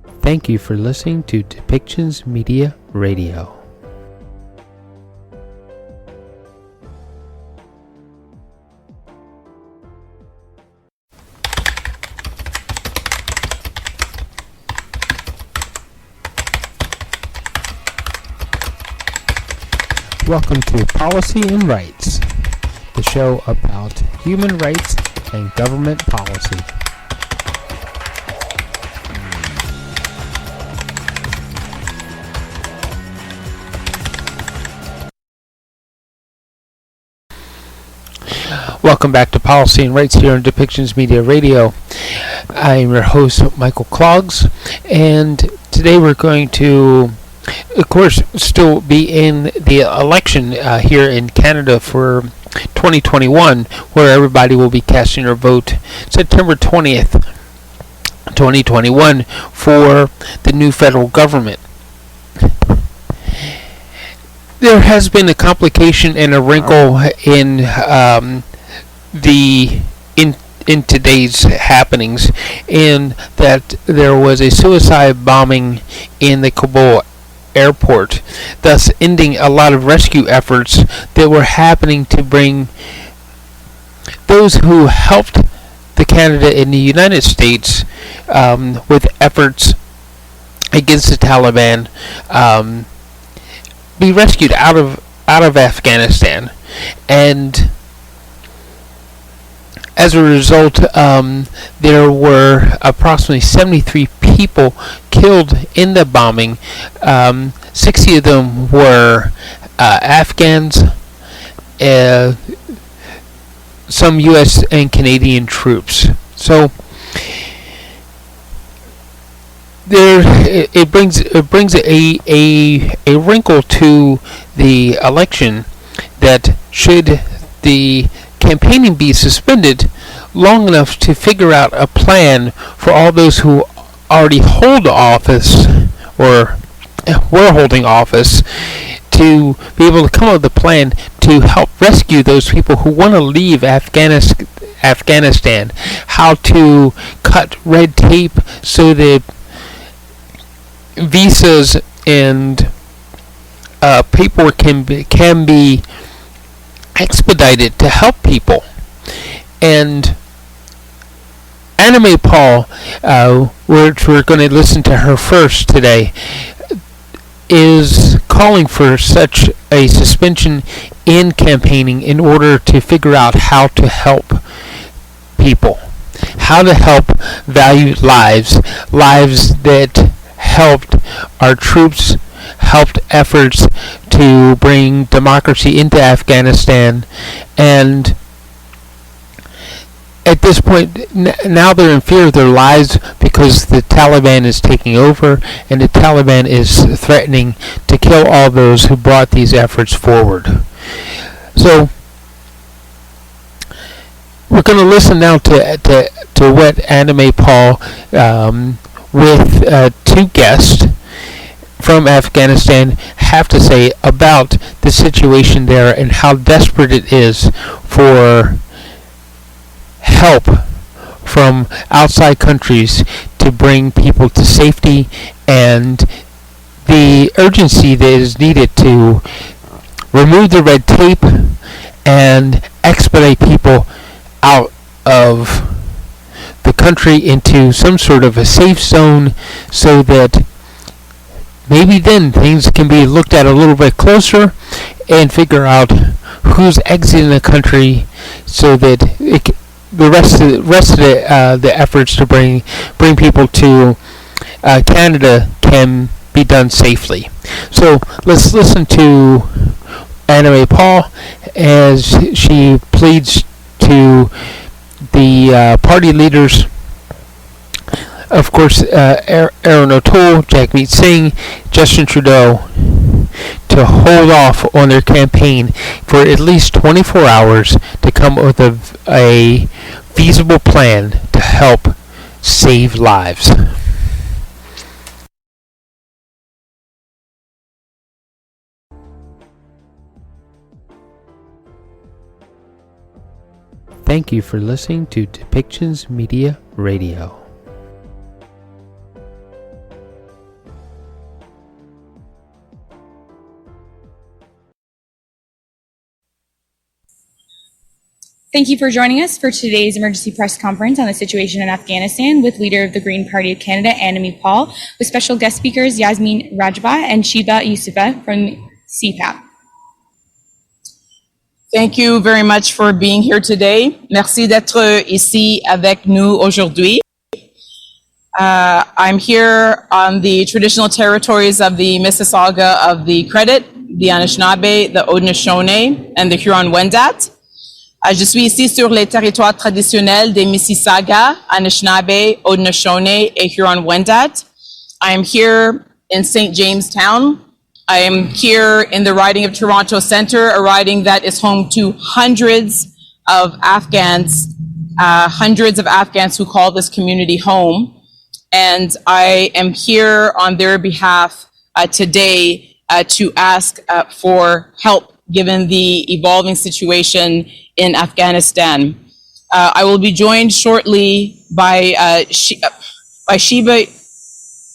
Thank you for listening to Depictions Media Radio. Welcome to Policy and Rights, the show about human rights and government policy. Welcome back to Policy and Rights here on Depictions Media Radio. I'm your host, Michael Clogs, and today we're going to, of course, still be in the election here in Canada for 2021, where everybody will be casting their vote September 20th, 2021, for the new federal government. There has been a complication and a wrinkle in in today's happenings, in that there was a suicide bombing in the Kabul airport, thus ending a lot of rescue efforts that were happening to bring those who helped the Canada in the United States with efforts against the Taliban be rescued out of Afghanistan. And as a result, there were approximately 73 people killed in the bombing. 60 of them were Afghans, some U.S. and troops. So it brings a wrinkle to the election, that should the campaigning be suspended long enough to figure out a plan for all those who already hold office or were holding office, to be able to come up with a plan to help rescue those people who want to leave Afghanistan, how to cut red tape so that visas and paperwork can be expedited to help people. And Anime Paul, which we're going to listen to her first today, is calling for such a suspension in campaigning in order to figure out how to help people, how to help value lives that helped our troops, helped efforts to bring democracy into Afghanistan. And at this point, now they're in fear of their lives because the Taliban is taking over, and the Taliban is threatening to kill all those who brought these efforts forward. So we're going to listen now to what Anime Paul, with two guests from Afghanistan, have to say about the situation there and how desperate it is for help from outside countries to bring people to safety, and the urgency that is needed to remove the red tape and expedite people out of the country into some sort of a safe zone, so that maybe then things can be looked at a little bit closer and figure out who's exiting the country, so that the rest of the efforts to bring people to Canada can be done safely. So let's listen to Anime Paul as she pleads to the party leaders, of course, Aaron O'Toole, Jagmeet Singh, Justin Trudeau, to hold off on their campaign for at least 24 hours to come up with a feasible plan to help save lives. Thank you for listening to Depictions Media Radio. Thank you for joining us for today's emergency press conference on the situation in Afghanistan with leader of the Green Party of Canada, Annamie Paul, with special guest speakers Yasmin Rajaba and Shiba Yusufa from CPAP. Thank you very much for being here today. Merci d'être ici avec nous aujourd'hui. I'm here on the traditional territories of the Mississauga of the Credit, the Anishinaabe, the Haudenosaunee, and the Huron-Wendat. Je suis ici sur les territoires traditionnels des Mississauga, Anishinaabe, Haudenosaunee, et Huron-Wendat. I am here in St. Jamestown. I am here in the riding of Toronto Centre, a riding that is home to hundreds of Afghans who call this community home. And I am here on their behalf today to ask for help given the evolving situation in Afghanistan. I will be joined shortly by Shiba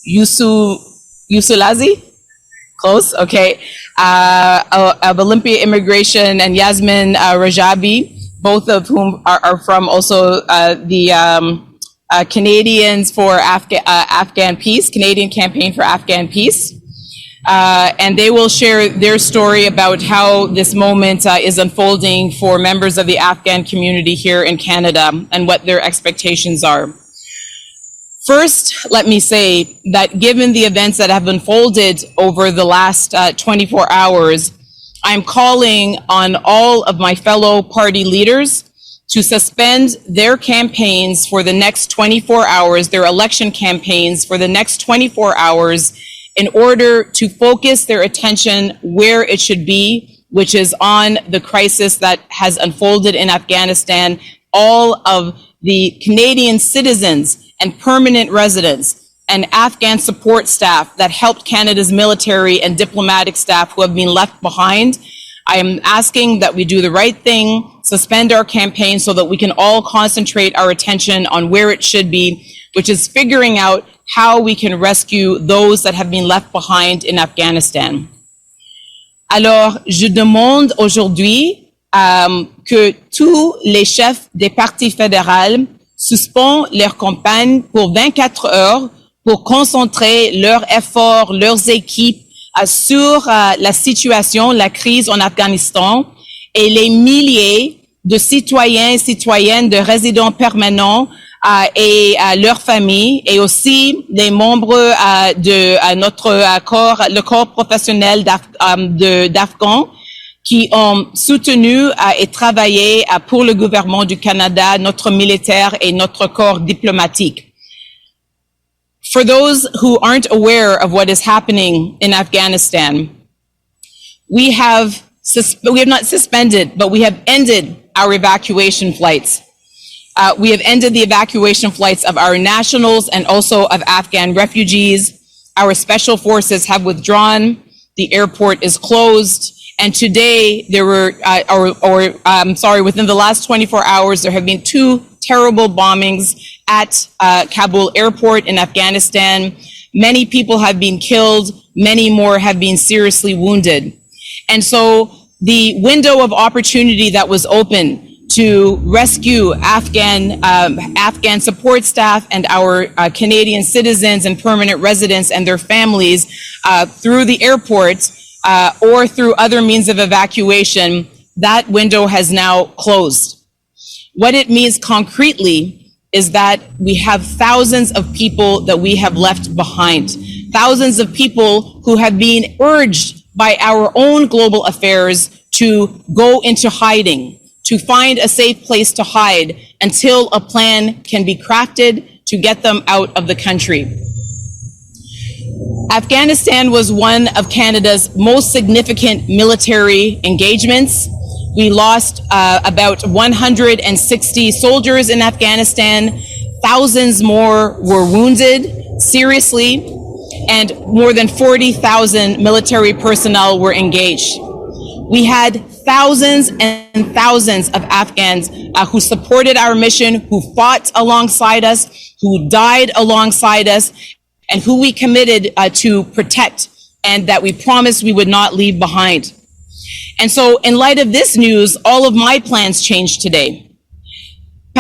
Yusulazi, close, okay, of Olympia Immigration, and Yasmin Rajabi, both of whom are from also the Canadians for Afghan Peace, Canadian Campaign for Afghan Peace. And they will share their story about how this moment is unfolding for members of the Afghan community here in Canada and what their expectations are. First, let me say that given the events that have unfolded over the last 24 hours, I'm calling on all of my fellow party leaders to suspend their campaigns for the next 24 hours, their election campaigns for the next 24 hours, in order to focus their attention where it should be, which is on the crisis that has unfolded in Afghanistan. All of the Canadian citizens and permanent residents and Afghan support staff that helped Canada's military and diplomatic staff who have been left behind. I am asking that we do the right thing, suspend our campaign so that we can all concentrate our attention on where it should be, which is figuring out how we can rescue those that have been left behind in Afghanistan. Alors, je demande aujourd'hui que tous les chefs des partis fédéraux suspendent leur campagne pour 24 heures pour concentrer leurs efforts, leurs équipes sur la situation, la crise en Afghanistan et les milliers de citoyens et citoyennes, de résidents permanents et leurs familles, et aussi les membres de notre corps, le corps professionnel d'Afghans qui ont soutenu et travaillé pour le gouvernement du Canada, notre militaire et notre corps diplomatique. For those who aren't aware of what is happening in Afghanistan, we have not suspended, but we have ended our evacuation flights. We have ended the evacuation flights of our nationals and also of Afghan refugees. Our special forces have withdrawn. The airport is closed. And today there were, within the last 24 hours, there have been 2 terrible bombings at Kabul airport in Afghanistan. Many people have been killed. Many more have been seriously wounded. And so the window of opportunity that was open to rescue Afghan support staff and our Canadian citizens and permanent residents and their families through the airport or through other means of evacuation, that window has now closed. What it means concretely is that we have thousands of people that we have left behind, thousands of people who have been urged by our own global affairs to go into hiding, to find a safe place to hide until a plan can be crafted to get them out of the country. Afghanistan was one of Canada's most significant military engagements. We lost about 160 soldiers in Afghanistan. Thousands more were wounded seriously, and more than 40,000 military personnel were engaged. We had thousands and thousands of Afghans who supported our mission, who fought alongside us, who died alongside us, and who we committed to protect, and that we promised we would not leave behind. And so in light of this news, all of my plans changed today.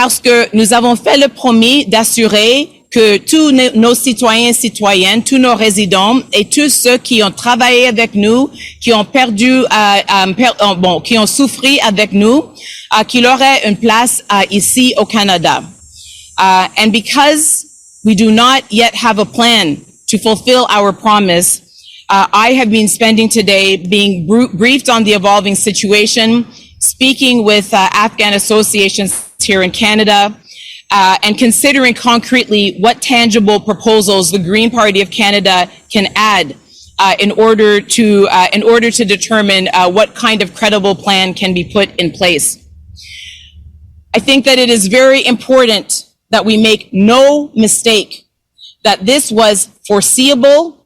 parce que nous avons fait le promis d'assurer que tous nos citoyens et citoyennes, tous nos résidents et tous ceux qui ont travaillé avec nous, qui ont qui ont souffert avec nous, qu'il aurait une place ici au Canada. And because we do not yet have a plan to fulfill our promise, I have been spending today being briefed on the evolving situation, speaking with Afghan associations here in Canada, and considering concretely what tangible proposals the Green Party of Canada can add in order to determine what kind of credible plan can be put in place. I think that it is very important that we make no mistake that this was foreseeable,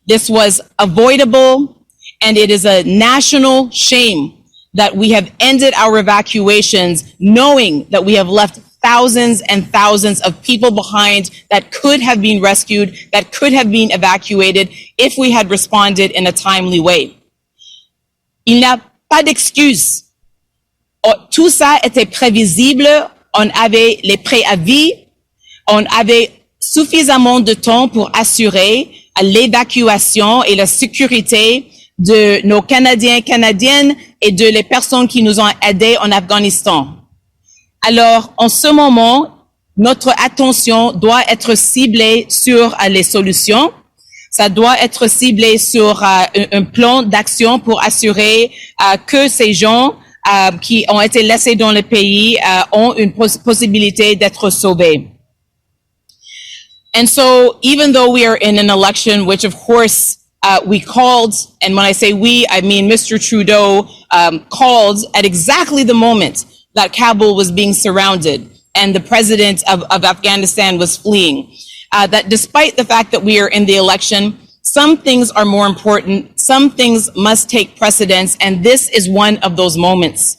this was avoidable, and it is a national shame that we have ended our evacuations knowing that we have left thousands and thousands of people behind that could have been rescued, that could have been evacuated if we had responded in a timely way. Il n'y a pas d'excuse. Tout ça était prévisible. On avait les préavis. On avait suffisamment de temps pour assurer l'évacuation et la sécurité de nos Canadiens et Canadiennes et de les personnes qui nous ont aidés en Afghanistan. Alors, en ce moment, notre attention doit être ciblée sur les solutions. Ça doit être ciblé sur un plan d'action pour assurer que ces gens qui ont été laissés dans le pays ont une possibilité d'être sauvés. And so, even though we are in an election, which of course we called, and when I say we, I mean Mr. Trudeau called at exactly the moment that Kabul was being surrounded and the president of Afghanistan was fleeing. That despite the fact that we are in the election, some things are more important, some things must take precedence, and this is one of those moments.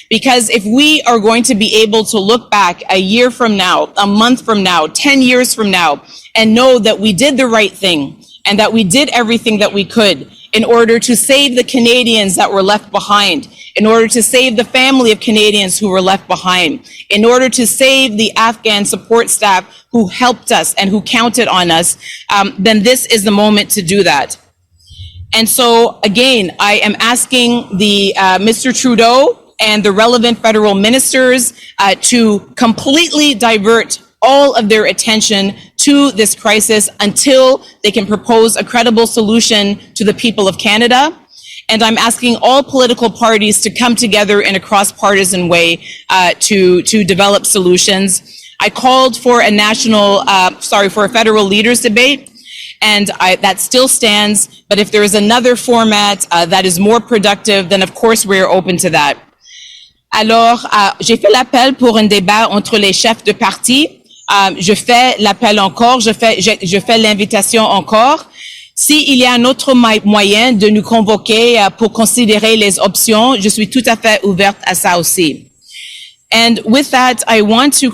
Because if we are going to be able to look back a year from now, a month from now, 10 years from now, and know that we did the right thing and that we did everything that we could in order to save the Canadians that were left behind, in order to save the family of Canadians who were left behind, in order to save the Afghan support staff who helped us and who counted on us, then this is the moment to do that. And so, again, I am asking the Mr. Trudeau and the relevant federal ministers to completely divert all of their attention to this crisis until they can propose a credible solution to the people of Canada. And I'm asking all political parties to come together in a cross-partisan way to develop solutions. I called for for a federal leaders debate, and that still stands. But if there is another format that is more productive, then of course we're open to that. Alors, j'ai fait l'appel pour un débat entre les chefs de parti. Je fais l'appel encore, je fais l'invitation encore. S'il y a un autre moyen de nous convoquer pour considérer les options, je suis tout à fait ouverte à ça aussi. And with that, I want to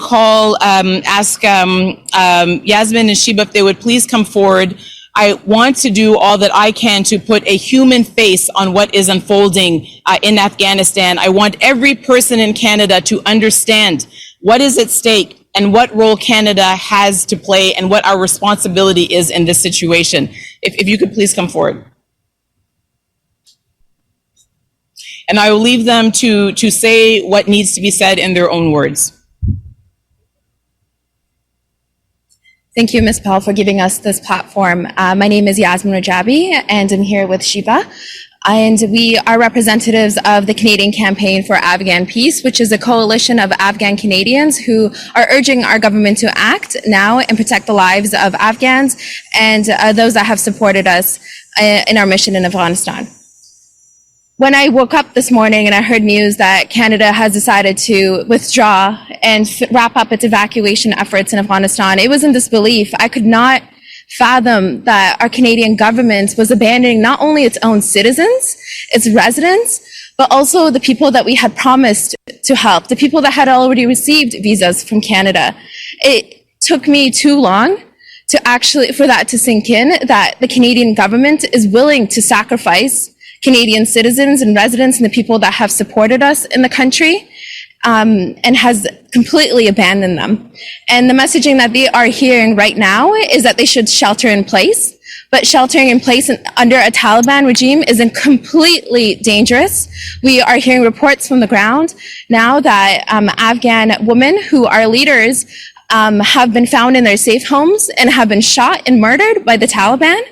ask Yasmin and Sheba if they would please come forward. I want to do all that I can to put a human face on what is unfolding in Afghanistan. I want every person in Canada to understand what is at stake and what role Canada has to play and what our responsibility is in this situation. If you could please come forward. And I will leave them to say what needs to be said in their own words. Thank you, Ms. Paul, for giving us this platform. My name is Yasmin Rajabi, and I'm here with Sheba. And we are representatives of the Canadian Campaign for Afghan Peace, which is a coalition of Afghan Canadians who are urging our government to act now and protect the lives of Afghans and those that have supported us in our mission in Afghanistan. When I woke up this morning and I heard news that Canada has decided to withdraw and wrap up its evacuation efforts in Afghanistan, it was in disbelief. I could not fathom that our Canadian government was abandoning not only its own citizens, its residents, but also the people that we had promised to help, the people that had already received visas from Canada. It took me too long for that to sink in, that the Canadian government is willing to sacrifice Canadian citizens and residents and the people that have supported us in the country and has completely abandoned them. And the messaging that they are hearing right now is that they should shelter in place. But sheltering in place under a Taliban regime is completely dangerous. We are hearing reports from the ground now that Afghan women who are leaders have been found in their safe homes and have been shot and murdered by the Taliban.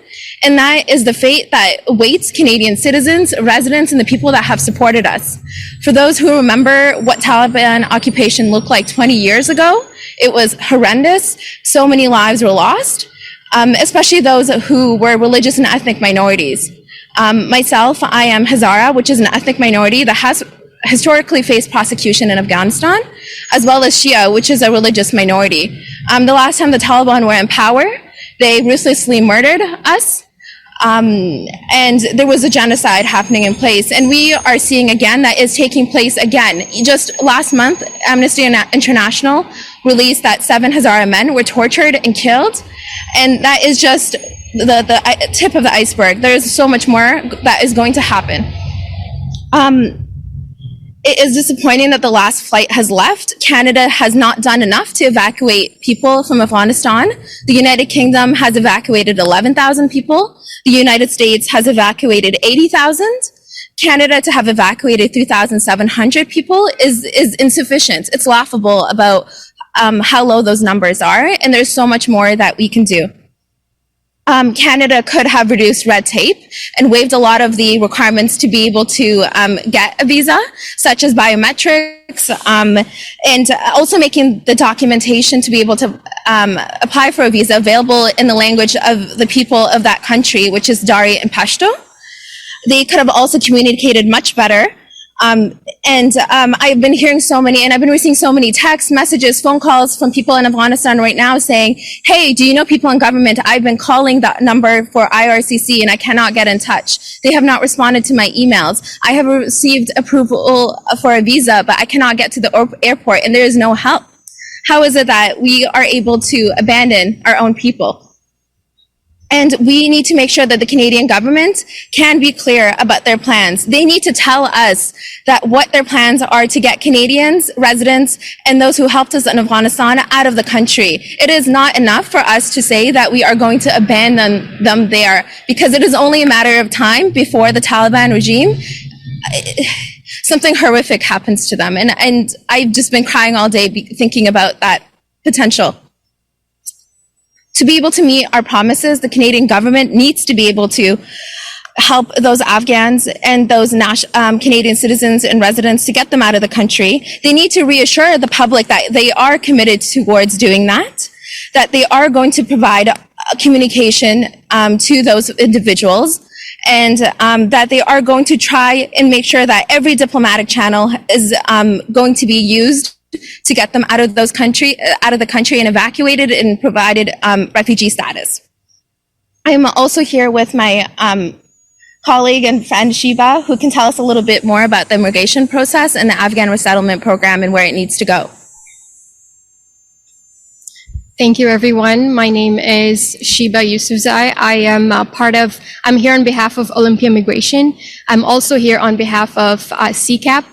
And that is the fate that awaits Canadian citizens, residents, and the people that have supported us. For those who remember what Taliban occupation looked like 20 years ago, it was horrendous. So many lives were lost. Especially those who were religious and ethnic minorities. Myself, I am Hazara, which is an ethnic minority that has historically faced prosecution in Afghanistan, as well as Shia, which is a religious minority. The last time the Taliban were in power, they ruthlessly murdered us, and there was a genocide happening in place. And we are seeing again that is taking place again. Just last month, Amnesty International released that 7 Hazara men were tortured and killed. And that is just the tip of the iceberg. There is so much more that is going to happen. It is disappointing that the last flight has left. Canada has not done enough to evacuate people from Afghanistan. The United Kingdom has evacuated 11,000 people. The United States has evacuated 80,000. Canada to have evacuated 3,700 people is insufficient. It's laughable about how low those numbers are, and there's so much more that we can do. Canada could have reduced red tape and waived a lot of the requirements to be able to get a visa, such as biometrics, and also making the documentation to be able to apply for a visa available in the language of the people of that country, which is Dari and Pashto. They could have also communicated much better. I've been hearing so many, and I've been receiving so many text messages, phone calls from people in Afghanistan right now saying, hey, do you know people in government? I've been calling that number for IRCC and I cannot get in touch. They have not responded to my emails. I have received approval for a visa, but I cannot get to the airport and there is no help. How is it that we are able to abandon our own people? And we need to make sure that the Canadian government can be clear about their plans. They need to tell us that what their plans are to get Canadians, residents, and those who helped us in Afghanistan out of the country. It is not enough for us to say that we are going to abandon them there, because it is only a matter of time before the Taliban regime, something horrific happens to them. And I've just been crying all day thinking about that potential. To be able to meet our promises, the Canadian government needs to be able to help those Afghans and those Canadian citizens and residents to get them out of the country. They need to reassure the public that they are committed towards doing that they are going to provide communication to those individuals, and that they are going to try and make sure that every diplomatic channel is going to be used to get them out of the country and evacuated and provided refugee status. I'm also here with my colleague and friend Shiba, who can tell us a little bit more about the immigration process and the Afghan resettlement program and where it needs to go. Thank you, everyone. My name is Shiba Yusufzai. I'm here on behalf of Olympia Immigration. I'm also here on behalf of CCAP.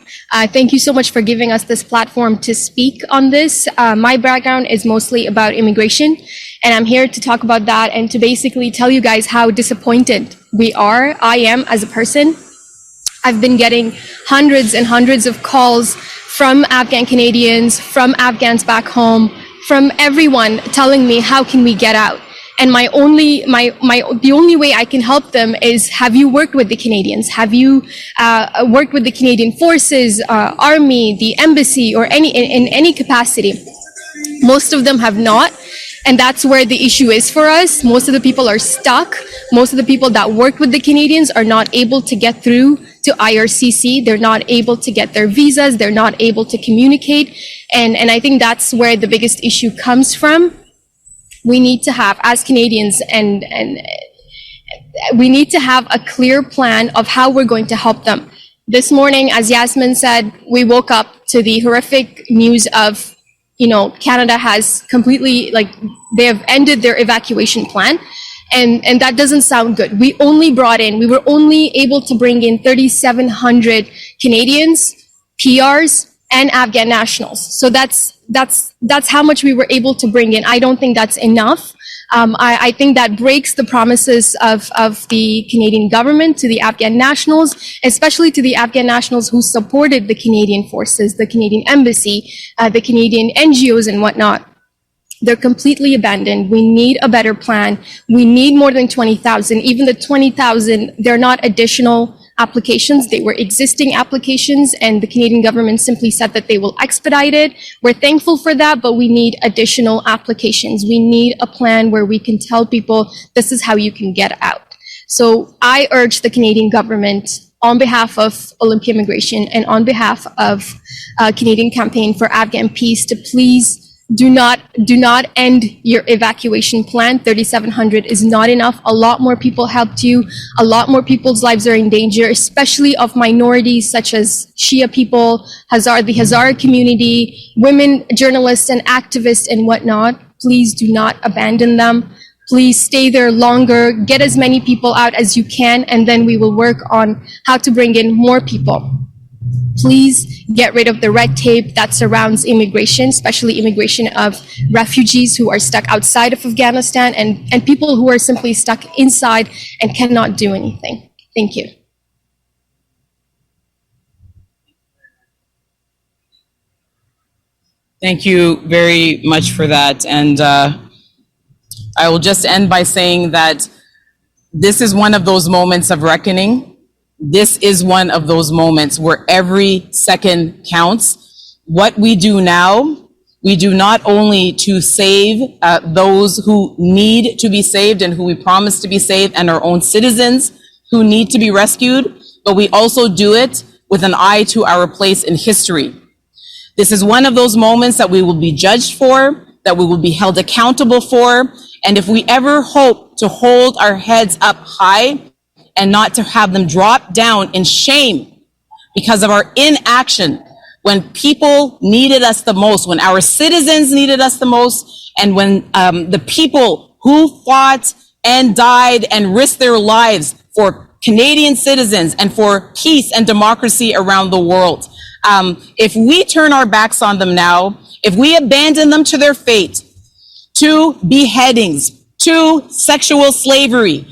Thank you so much for giving us this platform to speak on this. My background is mostly about immigration, and I'm here to talk about that and to basically tell you guys how disappointed I am as a person. I've been getting hundreds and hundreds of calls from Afghan Canadians, from Afghans back home, from everyone telling me, how can we get out? And the only way I can help them is, have you worked with the Canadians? Have you worked with the Canadian Forces, Army, the embassy, or in any capacity? Most of them have not. And that's where the issue is for us. Most of the people are stuck. Most of the people that worked with the Canadians are not able to get through to IRCC. They're not able to get their visas. They're not able to communicate. And I think that's where the biggest issue comes from. We need to have, as Canadians, and we need to have a clear plan of how we're going to help them. This morning, as Yasmin said, we woke up to the horrific news of, Canada has completely, they have ended their evacuation plan. And that doesn't sound good. We were only able to bring in 3,700 Canadians, PRs, and Afghan nationals. So that's how much we were able to bring in. I don't think that's enough. I think that breaks the promises of the Canadian government to the Afghan nationals, especially to the Afghan nationals who supported the Canadian forces, the Canadian embassy, the Canadian NGOs and whatnot. They're completely abandoned. We need a better plan. We need more than 20,000. Even the 20,000, they're not additional applications. They were existing applications, and the Canadian government simply said that they will expedite it. We're thankful for that, but we need additional applications. We need a plan where we can tell people this is how you can get out. So I urge the Canadian government, on behalf of Olympia Immigration and on behalf of Canadian Campaign for Afghan Peace, to please do not end your evacuation plan. 3,700 is not enough. A lot more people helped you. A lot more people's lives are in danger, especially of minorities such as Shia people, the Hazara community, women, journalists and activists and whatnot. Please do not abandon them. Please stay there longer, get as many people out as you can, and then we will work on how to bring in more people. Please get rid of the red tape that surrounds immigration, especially immigration of refugees who are stuck outside of Afghanistan and people who are simply stuck inside and cannot do anything. Thank you. Thank you very much for that. And I will just end by saying that this is one of those moments of reckoning. This is one of those moments where every second counts. What we do now, we do not only to save those who need to be saved and who we promise to be saved, and our own citizens who need to be rescued, but we also do it with an eye to our place in history. This is one of those moments that we will be judged for, that we will be held accountable for, and if we ever hope to hold our heads up high and not to have them drop down in shame because of our inaction when people needed us the most, when our citizens needed us the most, and when the people who fought and died and risked their lives for Canadian citizens and for peace and democracy around the world. If we turn our backs on them now, if we abandon them to their fate, to beheadings, to sexual slavery,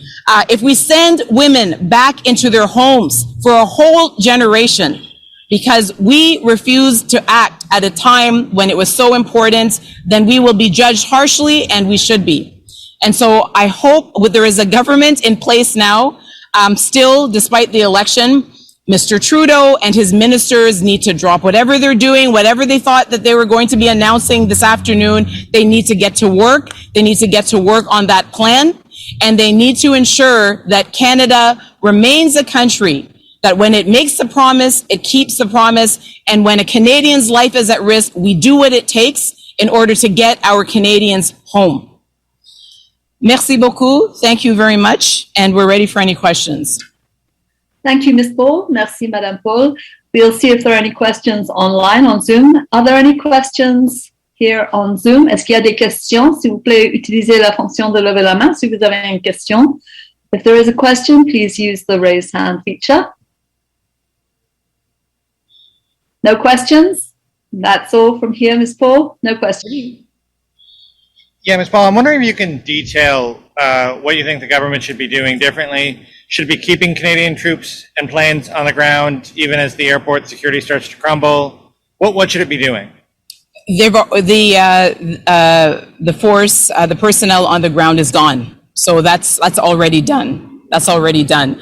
if we send women back into their homes for a whole generation because we refuse to act at a time when it was so important, then we will be judged harshly, and we should be. And so I hope there is a government in place now, still, despite the election. Mr. Trudeau and his ministers need to drop whatever they're doing, whatever they thought that they were going to be announcing this afternoon. They need to get to work. They need to get to work on that plan. And they need to ensure that Canada remains a country that when it makes a promise, it keeps the promise. And when a Canadian's life is at risk, we do what it takes in order to get our Canadians home. Merci beaucoup. Thank you very much. And we're ready for any questions. Thank you, Ms. Paul. Merci, Madame Paul. We'll see if there are any questions online on Zoom. Are there any questions here on Zoom? Est-ce qu'il y a des questions? S'il vous plaît, utilisez la fonction de lever la main si vous avez une question. If there is a question, please use the raise hand feature. No questions? That's all from here, Ms. Paul. No questions. Yeah, Ms. Paul, I'm wondering if you can detail what you think the government should be doing differently. Should it be keeping Canadian troops and planes on the ground even as the airport security starts to crumble? What should it be doing? The force, the personnel on the ground is gone. So that's already done. That's already done.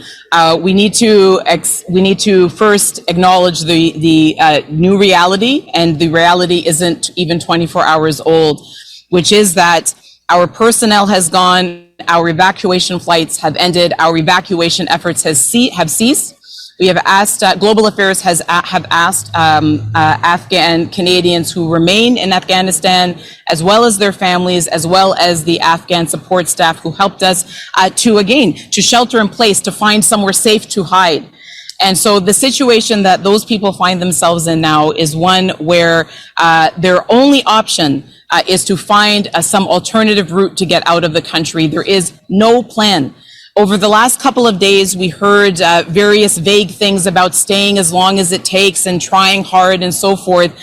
We need to first acknowledge the new reality, and the reality isn't even 24 hours old, which is that our personnel has gone, our evacuation flights have ended, our evacuation efforts have ceased. We have asked, Global Affairs have asked Afghan Canadians who remain in Afghanistan, as well as their families, as well as the Afghan support staff who helped us to shelter in place, to find somewhere safe to hide. And so the situation that those people find themselves in now is one where their only option is to find some alternative route to get out of the country. There is no plan. Over the last couple of days, we heard various vague things about staying as long as it takes and trying hard and so forth.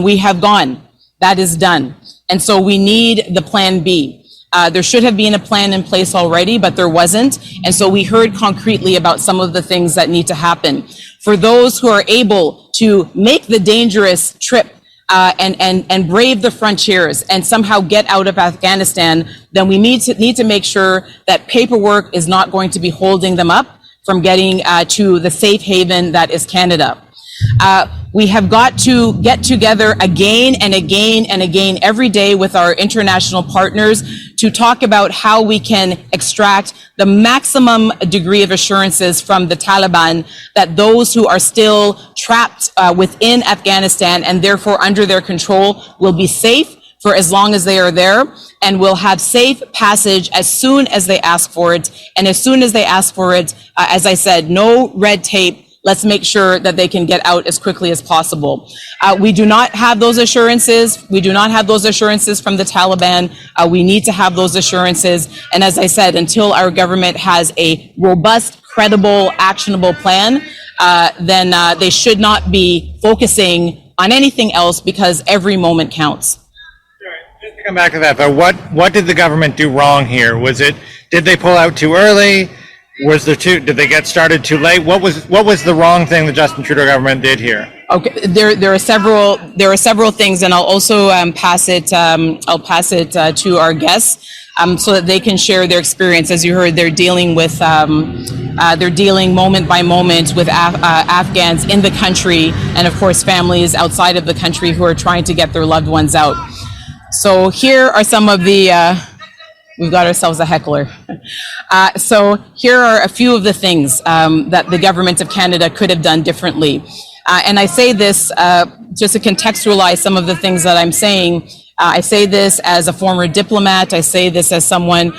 We have gone. That is done. And so we need the plan B. There should have been a plan in place already, but there wasn't. And so we heard concretely about some of the things that need to happen. For those who are able to make the dangerous trip and brave the frontiers and somehow get out of Afghanistan, then we need to make sure that paperwork is not going to be holding them up from getting to the safe haven that is Canada. We have got to get together again and again and again every day with our international partners to talk about how we can extract the maximum degree of assurances from the Taliban that those who are still trapped within Afghanistan and therefore under their control will be safe for as long as they are there and will have safe passage as soon as they ask for it. And as soon as they ask for it, as I said, no red tape. Let's make sure that they can get out as quickly as possible. We do not have those assurances. We do not have those assurances from the Taliban. We need to have those assurances. And as I said, until our government has a robust, credible, actionable plan, then they should not be focusing on anything else because every moment counts. Just to come back to that, though, what did the government do wrong here? Did they pull out too early? Did they get started too late? What was the wrong thing the Justin Trudeau government did here? Okay, there are several things, and I'll also pass it to our guests so that they can share their experience. As you heard, they're dealing moment by moment with Afghans in the country, and of course families outside of the country who are trying to get their loved ones out. So here are some of the. We've got ourselves a heckler. So here are a few of the things that the government of Canada could have done differently. And I say this just to contextualize some of the things that I'm saying. I say this as a former diplomat. I say this as someone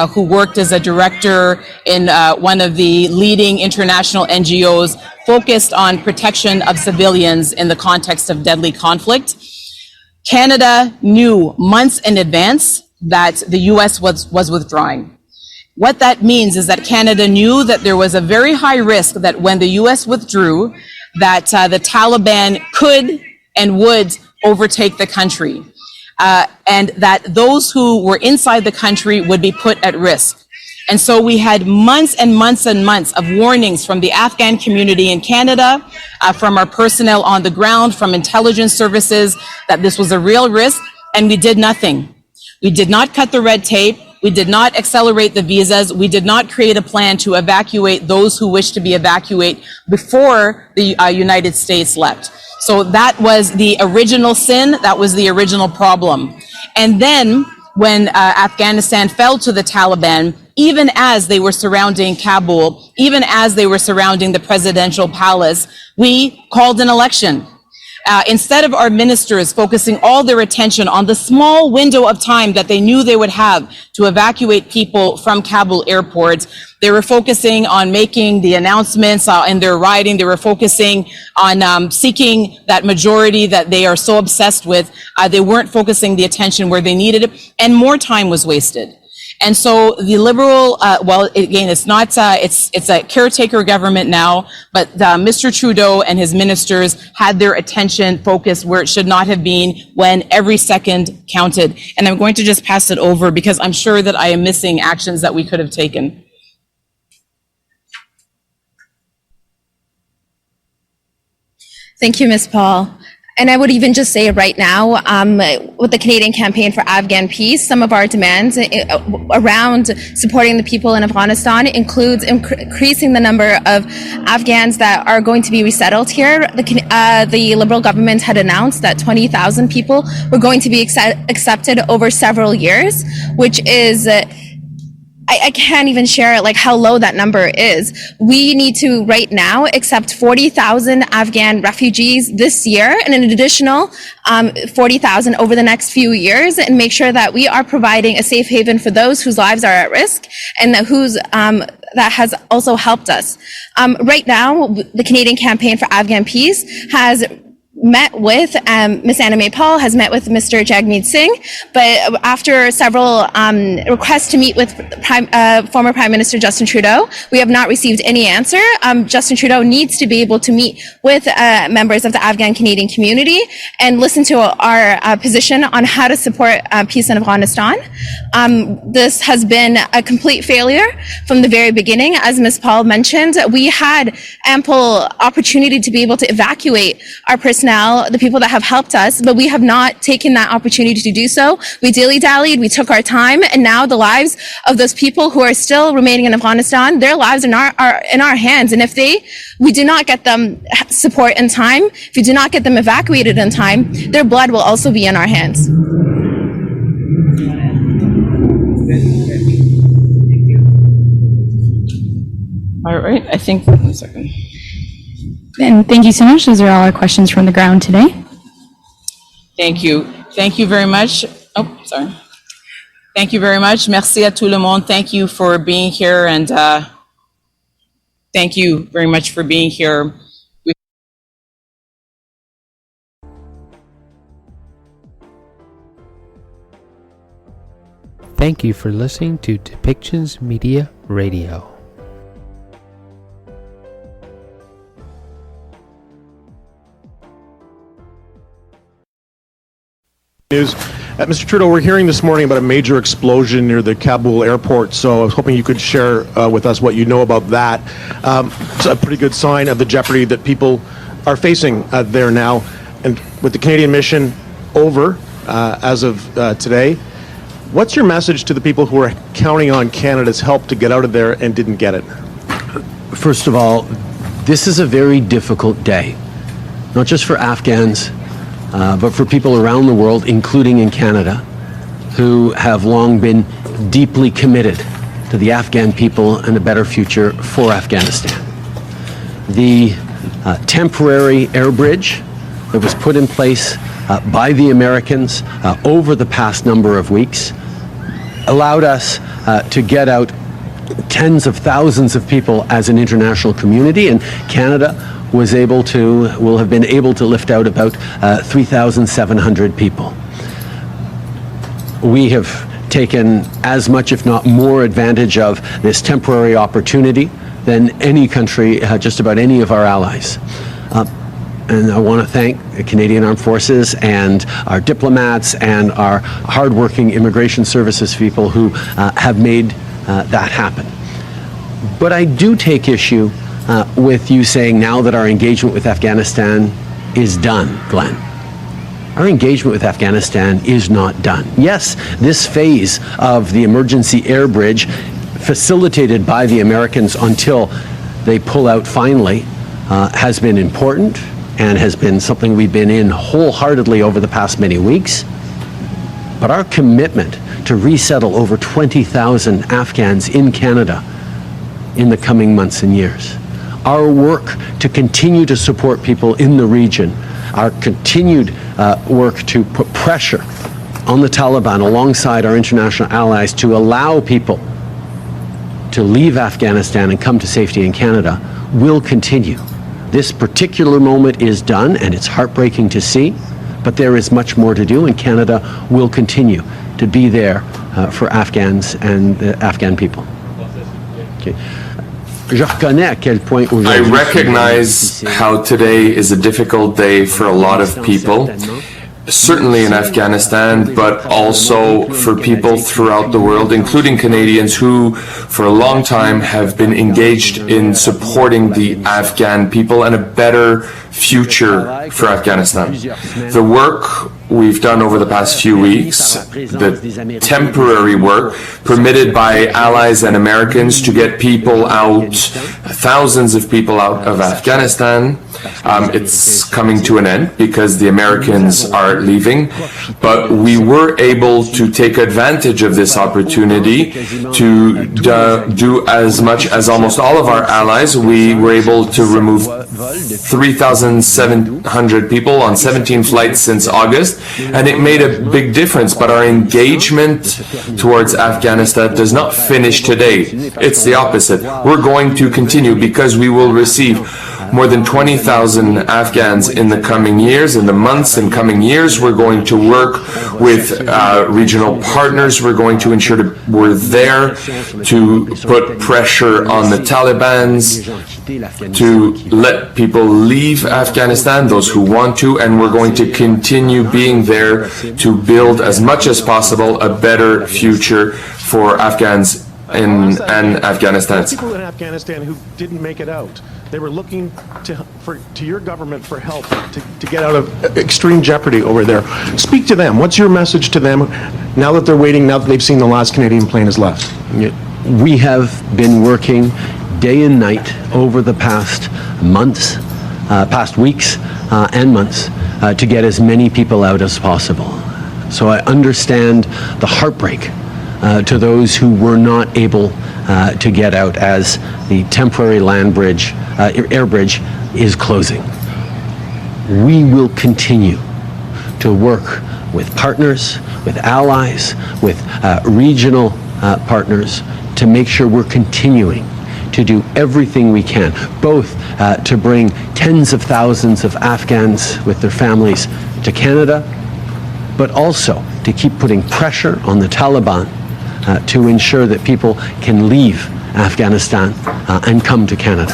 who worked as a director in one of the leading international NGOs focused on protection of civilians in the context of deadly conflict. Canada knew months in advance that the US was withdrawing. What that means is that Canada knew that there was a very high risk that when the US withdrew, that the Taliban could and would overtake the country, and that those who were inside the country would be put at risk. And so we had months and months and months of warnings from the Afghan community in Canada, from our personnel on the ground, from intelligence services, that this was a real risk, and we did nothing. We did not cut the red tape. We did not accelerate the visas. We did not create a plan to evacuate those who wished to be evacuated before the United States left. So that was the original sin. That was the original problem. And then when Afghanistan fell to the Taliban, even as they were surrounding Kabul, even as they were surrounding the presidential palace, we called an election. Instead of our ministers focusing all their attention on the small window of time that they knew they would have to evacuate people from Kabul airport, they were focusing on making the announcements in their riding. They were focusing on seeking that majority that they are so obsessed with. They weren't focusing the attention where they needed it, and more time was wasted. And so the Liberal, well, again, it's not, it's a caretaker government now, but Mr. Trudeau and his ministers had their attention focused where it should not have been, when every second counted. And I'm going to just pass it over because I'm sure that I am missing actions that we could have taken. Thank you, Ms. Paul. And I would even just say right now, with the Canadian Campaign for Afghan Peace, some of our demands around supporting the people in Afghanistan includes increasing the number of Afghans that are going to be resettled here. The Liberal government had announced that 20,000 people were going to be accepted over several years, which is I can't even share like how low that number is. We need to right now accept 40,000 Afghan refugees this year and an additional 40,000 over the next few years, and make sure that we are providing a safe haven for those whose lives are at risk and that has also helped us. Right now, the Canadian Campaign for Afghan Peace has met with Ms. Anna May Paul, has met with Mr. Jagmeet Singh, but after several requests to meet with former Prime Minister Justin Trudeau, we have not received any answer. Justin Trudeau needs to be able to meet with members of the Afghan Canadian community and listen to our position on how to support peace in Afghanistan. This has been a complete failure from the very beginning. As Ms. Paul mentioned, we had ample opportunity to be able to evacuate our personnel, the people that have helped us, but we have not taken that opportunity to do so. We dilly-dallied, we took our time, and now the lives of those people who are still remaining in Afghanistan, their lives are in our hands. And if we do not get them support in time, if we do not get them evacuated in time, their blood will also be in our hands. All right, I think, one second. And thank you so much. Those are all our questions from the ground today. Thank you. Thank you very much. Oh, sorry. Thank you very much. Merci à tout le monde. Thank you for being here, and thank you very much for being here. Thank you for listening to Depictions Media Radio. News. Mr. Trudeau, we're hearing this morning about a major explosion near the Kabul airport, so I was hoping you could share with us what you know about that. It's a pretty good sign of the jeopardy that people are facing there now. And with the Canadian mission over as of today, what's your message to the people who are counting on Canada's help to get out of there and didn't get it? First of all, this is a very difficult day, not just for Afghans, but for people around the world, including in Canada, who have long been deeply committed to the Afghan people and a better future for Afghanistan. The temporary air bridge that was put in place by the Americans over the past number of weeks allowed us to get out tens of thousands of people as an international community, and Canada will have been able to lift out about 3,700 people. We have taken as much, if not more, advantage of this temporary opportunity than any country, just about any of our allies. And I want to thank the Canadian Armed Forces and our diplomats and our hardworking immigration services people who have made that happen. But I do take issue with you saying now that our engagement with Afghanistan is done, Glenn. Our engagement with Afghanistan is not done. Yes, this phase of the emergency air bridge, facilitated by the Americans until they pull out finally, has been important and has been something we've been in wholeheartedly over the past many weeks. But our commitment to resettle over 20,000 Afghans in Canada in the coming months and years, our work to continue to support people in the region, our continued work to put pressure on the Taliban alongside our international allies to allow people to leave Afghanistan and come to safety in Canada will continue. This particular moment is done, and it's heartbreaking to see, but there is much more to do, and Canada will continue to be there for Afghans and the Afghan people. Okay. I recognize how today is a difficult day for a lot of people, certainly in Afghanistan, but also for people throughout the world, including Canadians who, for a long time, have been engaged in supporting the Afghan people and a better future for Afghanistan. The work we've done over the past few weeks, the temporary work permitted by allies and Americans to get people out, thousands of people out of Afghanistan, it's coming to an end because the Americans are leaving, but we were able to take advantage of this opportunity to do as much as almost all of our allies. We were able to remove 3,700 people on 17 flights since August, and it made a big difference. But our engagement towards Afghanistan does not finish today. It's the opposite. We're going to continue because we will receive more than 20,000 Afghans in the coming years. In the months and coming years, we're going to work with regional partners. We're going to ensure that we're there to put pressure on the Taliban's to let people leave Afghanistan, those who want to, and we're going to continue being there to build as much as possible a better future for Afghans and Afghanistan. People in Afghanistan who didn't make it out, they were looking to your government for help to get out of extreme jeopardy over there. Speak to them. What's your message to them now that they're waiting, now that they've seen the last Canadian plane has left? We have been working day and night over the past months, past weeks and months to get as many people out as possible. So I understand the heartbreak to those who were not able to get out as the temporary land bridge, air bridge is closing. We will continue to work with partners, with allies, with regional partners to make sure we're continuing to do everything we can, both to bring tens of thousands of Afghans with their families to Canada, but also to keep putting pressure on the Taliban to ensure that people can leave Afghanistan and come to Canada.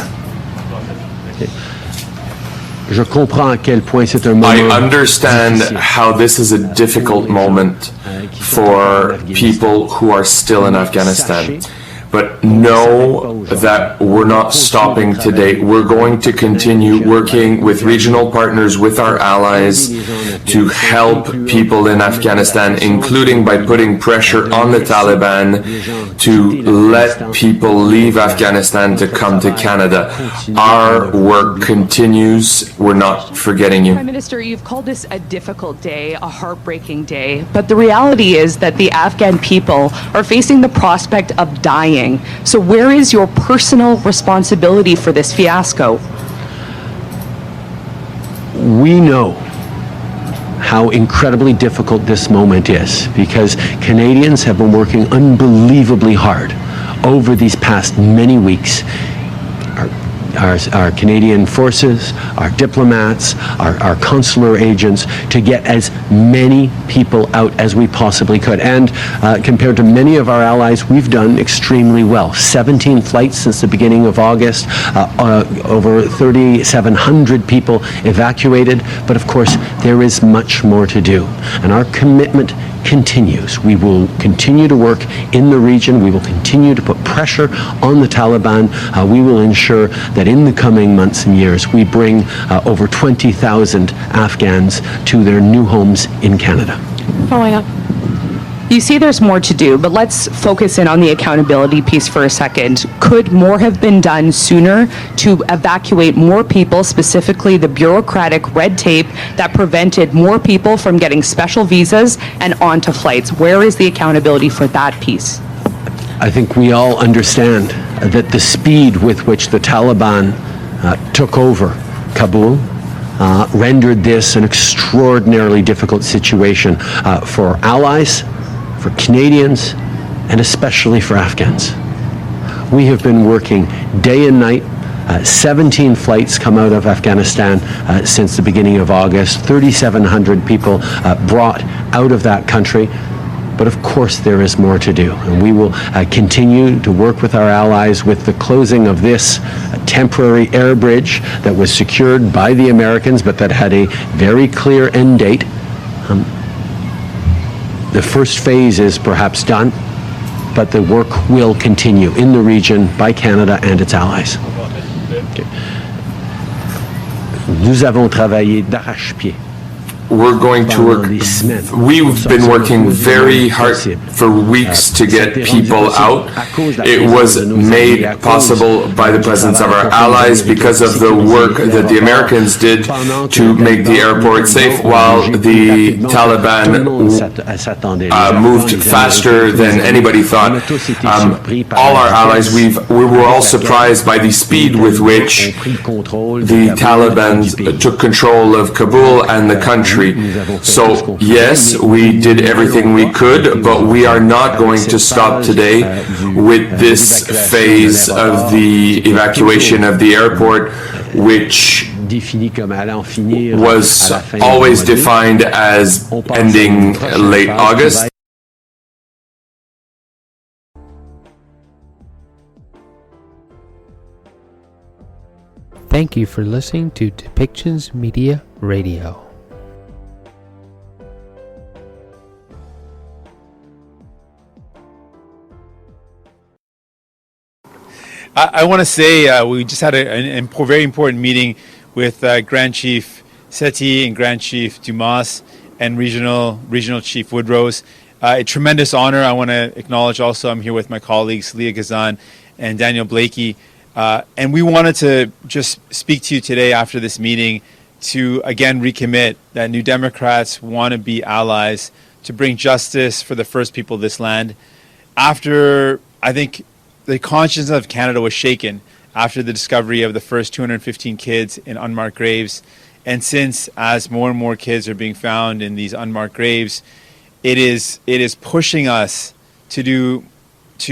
Je comprends à quel point c'est un moment I understand how this is a difficult moment for people who are still in Afghanistan. But know that we're not stopping today. We're going to continue working with regional partners, with our allies, to help people in Afghanistan, including by putting pressure on the Taliban to let people leave Afghanistan to come to Canada. Our work continues. We're not forgetting you. Prime Minister, you've called this a difficult day, a heartbreaking day, but the reality is that the Afghan people are facing the prospect of dying. So where is your personal responsibility for this fiasco? We know how incredibly difficult this moment is because Canadians have been working unbelievably hard over these past many weeks. Our Canadian forces, our diplomats, our consular agents to get as many people out as we possibly could. And compared to many of our allies, we've done extremely well. 17 flights since the beginning of August, over 3,700 people evacuated. But of course, there is much more to do. And our commitment continues. We will continue to work in the region. We will continue to put pressure on the Taliban. We will ensure that in the coming months and years, we bring over 20,000 Afghans to their new homes in Canada. Following up. You see there's more to do, but let's focus in on the accountability piece for a second. Could more have been done sooner to evacuate more people, specifically the bureaucratic red tape that prevented more people from getting special visas and onto flights? Where is the accountability for that piece? I think we all understand that the speed with which the Taliban took over Kabul rendered this an extraordinarily difficult situation for allies, for Canadians, and especially for Afghans. We have been working day and night. 17 flights come out of Afghanistan since the beginning of August, 3,700 people brought out of that country. But of course there is more to do, and we will continue to work with our allies with the closing of this temporary air bridge that was secured by the Americans, but that had a very clear end date. The first phase is perhaps done, but the work will continue in the region by Canada and its allies. Okay. Nous avons travaillé d'arrache-pied. We're going to work, we've been working very hard for weeks to get people out. It was made possible by the presence of our allies because of the work that the Americans did to make the airport safe, while the Taliban moved faster than anybody thought. All our allies, we were all surprised by the speed with which the Taliban took control of Kabul and the country. So yes, we did everything we could, but we are not going to stop today with this phase of the evacuation of the airport. which défini comme allait en finir was à la fin always du mois d'août. defined as On passe à ending une prochaine late phase qui August. va Thank you for listening to Depictions Media Radio. I want to say we just had a very important meeting with Grand Chief Seti and Grand Chief Dumas and Regional Chief Woodrose. A tremendous honor. I want to acknowledge also I'm here with my colleagues Leah Gazan and Daniel Blakey. And we wanted to just speak to you today after this meeting to again recommit that New Democrats want to be allies to bring justice for the first people of this land. After, I think, the conscience of Canada was shaken after the discovery of the first 215 kids in unmarked graves. And since, as more and more kids are being found in these unmarked graves, it is pushing us to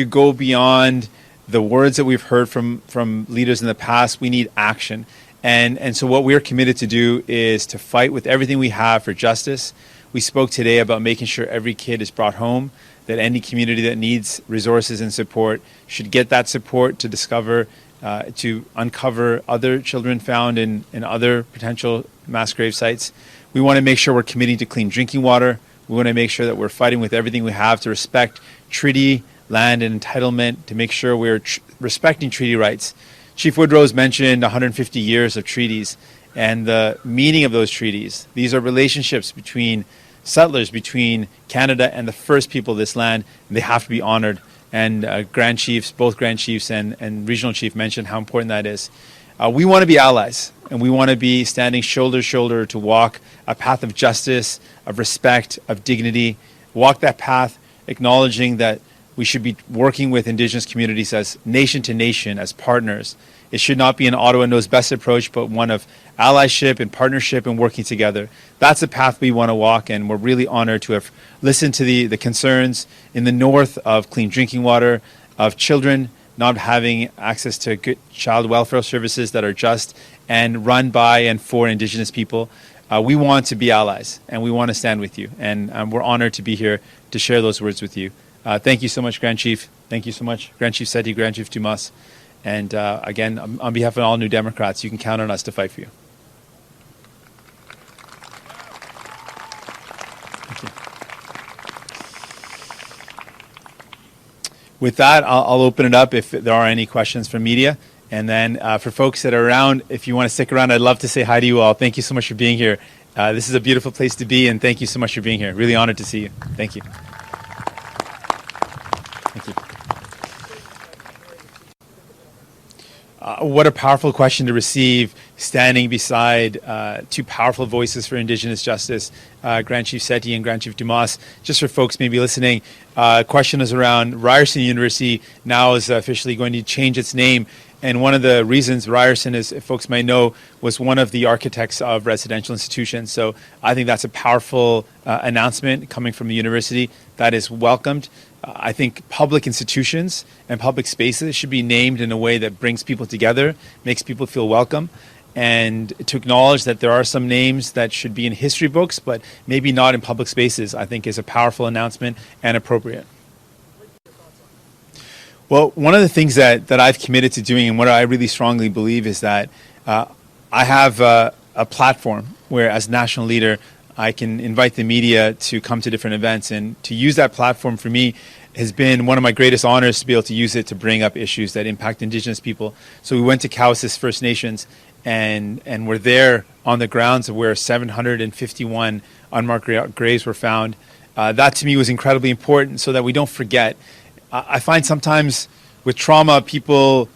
go beyond the words that we've heard from leaders in the past. We need action. And so what we're committed to do is to fight with everything we have for justice. We spoke today about making sure every kid is brought home, that any community that needs resources and support should get that support to discover, to uncover other children found in other potential mass grave sites. We want to make sure we're committing to clean drinking water. We want to make sure that we're fighting with everything we have to respect treaty, land, and entitlement, to make sure we're respecting treaty rights. Chief Woodrose mentioned 150 years of treaties and the meaning of those treaties. These are relationships between settlers, between Canada and the first people of this land, and they have to be honored. And Grand Chiefs, both Grand Chiefs and Regional Chief mentioned how important that is. We want to be allies, and we want to be standing shoulder to shoulder to walk a path of justice, of respect, of dignity, walk that path acknowledging that we should be working with Indigenous communities as nation to nation, as partners. It should not be an Ottawa knows best approach, but one of allyship and partnership and working together. That's the path we want to walk, and we're really honored to have listened to the concerns in the north of clean drinking water, of children not having access to good child welfare services that are just and run by and for Indigenous people. We want to be allies, and we want to stand with you, and we're honored to be here to share those words with you. Thank you so much, Grand Chief. Thank you so much, Grand Chief Seti, Grand Chief Dumas. And again, on behalf of all New Democrats, you can count on us to fight for you. Thank you. With that, I'll open it up if there are any questions from media. And then for folks that are around, if you want to stick around, I'd love to say hi to you all. Thank you so much for being here. This is a beautiful place to be, and thank you so much for being here. Really honored to see you. Thank you. Thank you. What a powerful question to receive, standing beside two powerful voices for Indigenous justice, Grand Chief Seti and Grand Chief Dumas. Just for folks maybe listening, question is around Ryerson University now is officially going to change its name. And one of the reasons Ryerson, as folks may know, was one of the architects of residential institutions. So I think that's a powerful announcement coming from the university that is welcomed. I think public institutions and public spaces should be named in a way that brings people together, makes people feel welcome, and to acknowledge that there are some names that should be in history books, but maybe not in public spaces, I think is a powerful announcement and appropriate. Well, one of the things that I've committed to doing and what I really strongly believe is that I have a platform where as national leader, I can invite the media to come to different events, and to use that platform for me has been one of my greatest honors to be able to use it to bring up issues that impact Indigenous people. So we went to Cowessess First Nations and we're there on the grounds of where 751 unmarked graves were found. That to me was incredibly important so that we don't forget. I find sometimes with trauma, people,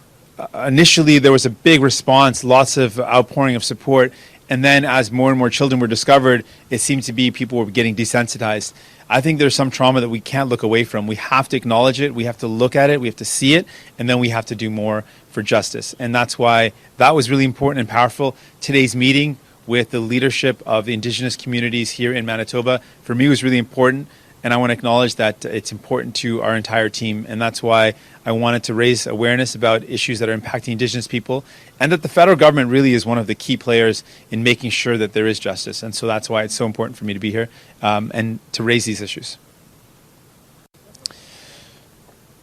initially there was a big response, lots of outpouring of support. And then as more and more children were discovered, it seemed to be people were getting desensitized. I think there's some trauma that we can't look away from. We have to acknowledge it. We have to look at it. We have to see it. And then we have to do more for justice. And that's why that was really important and powerful. Today's meeting with the leadership of the Indigenous communities here in Manitoba, for me, was really important. and I want to acknowledge that it's important to our entire team, and that's why I wanted to raise awareness about issues that are impacting Indigenous people, and that the federal government really is one of the key players in making sure that there is justice. And so that's why it's so important for me to be here and to raise these issues.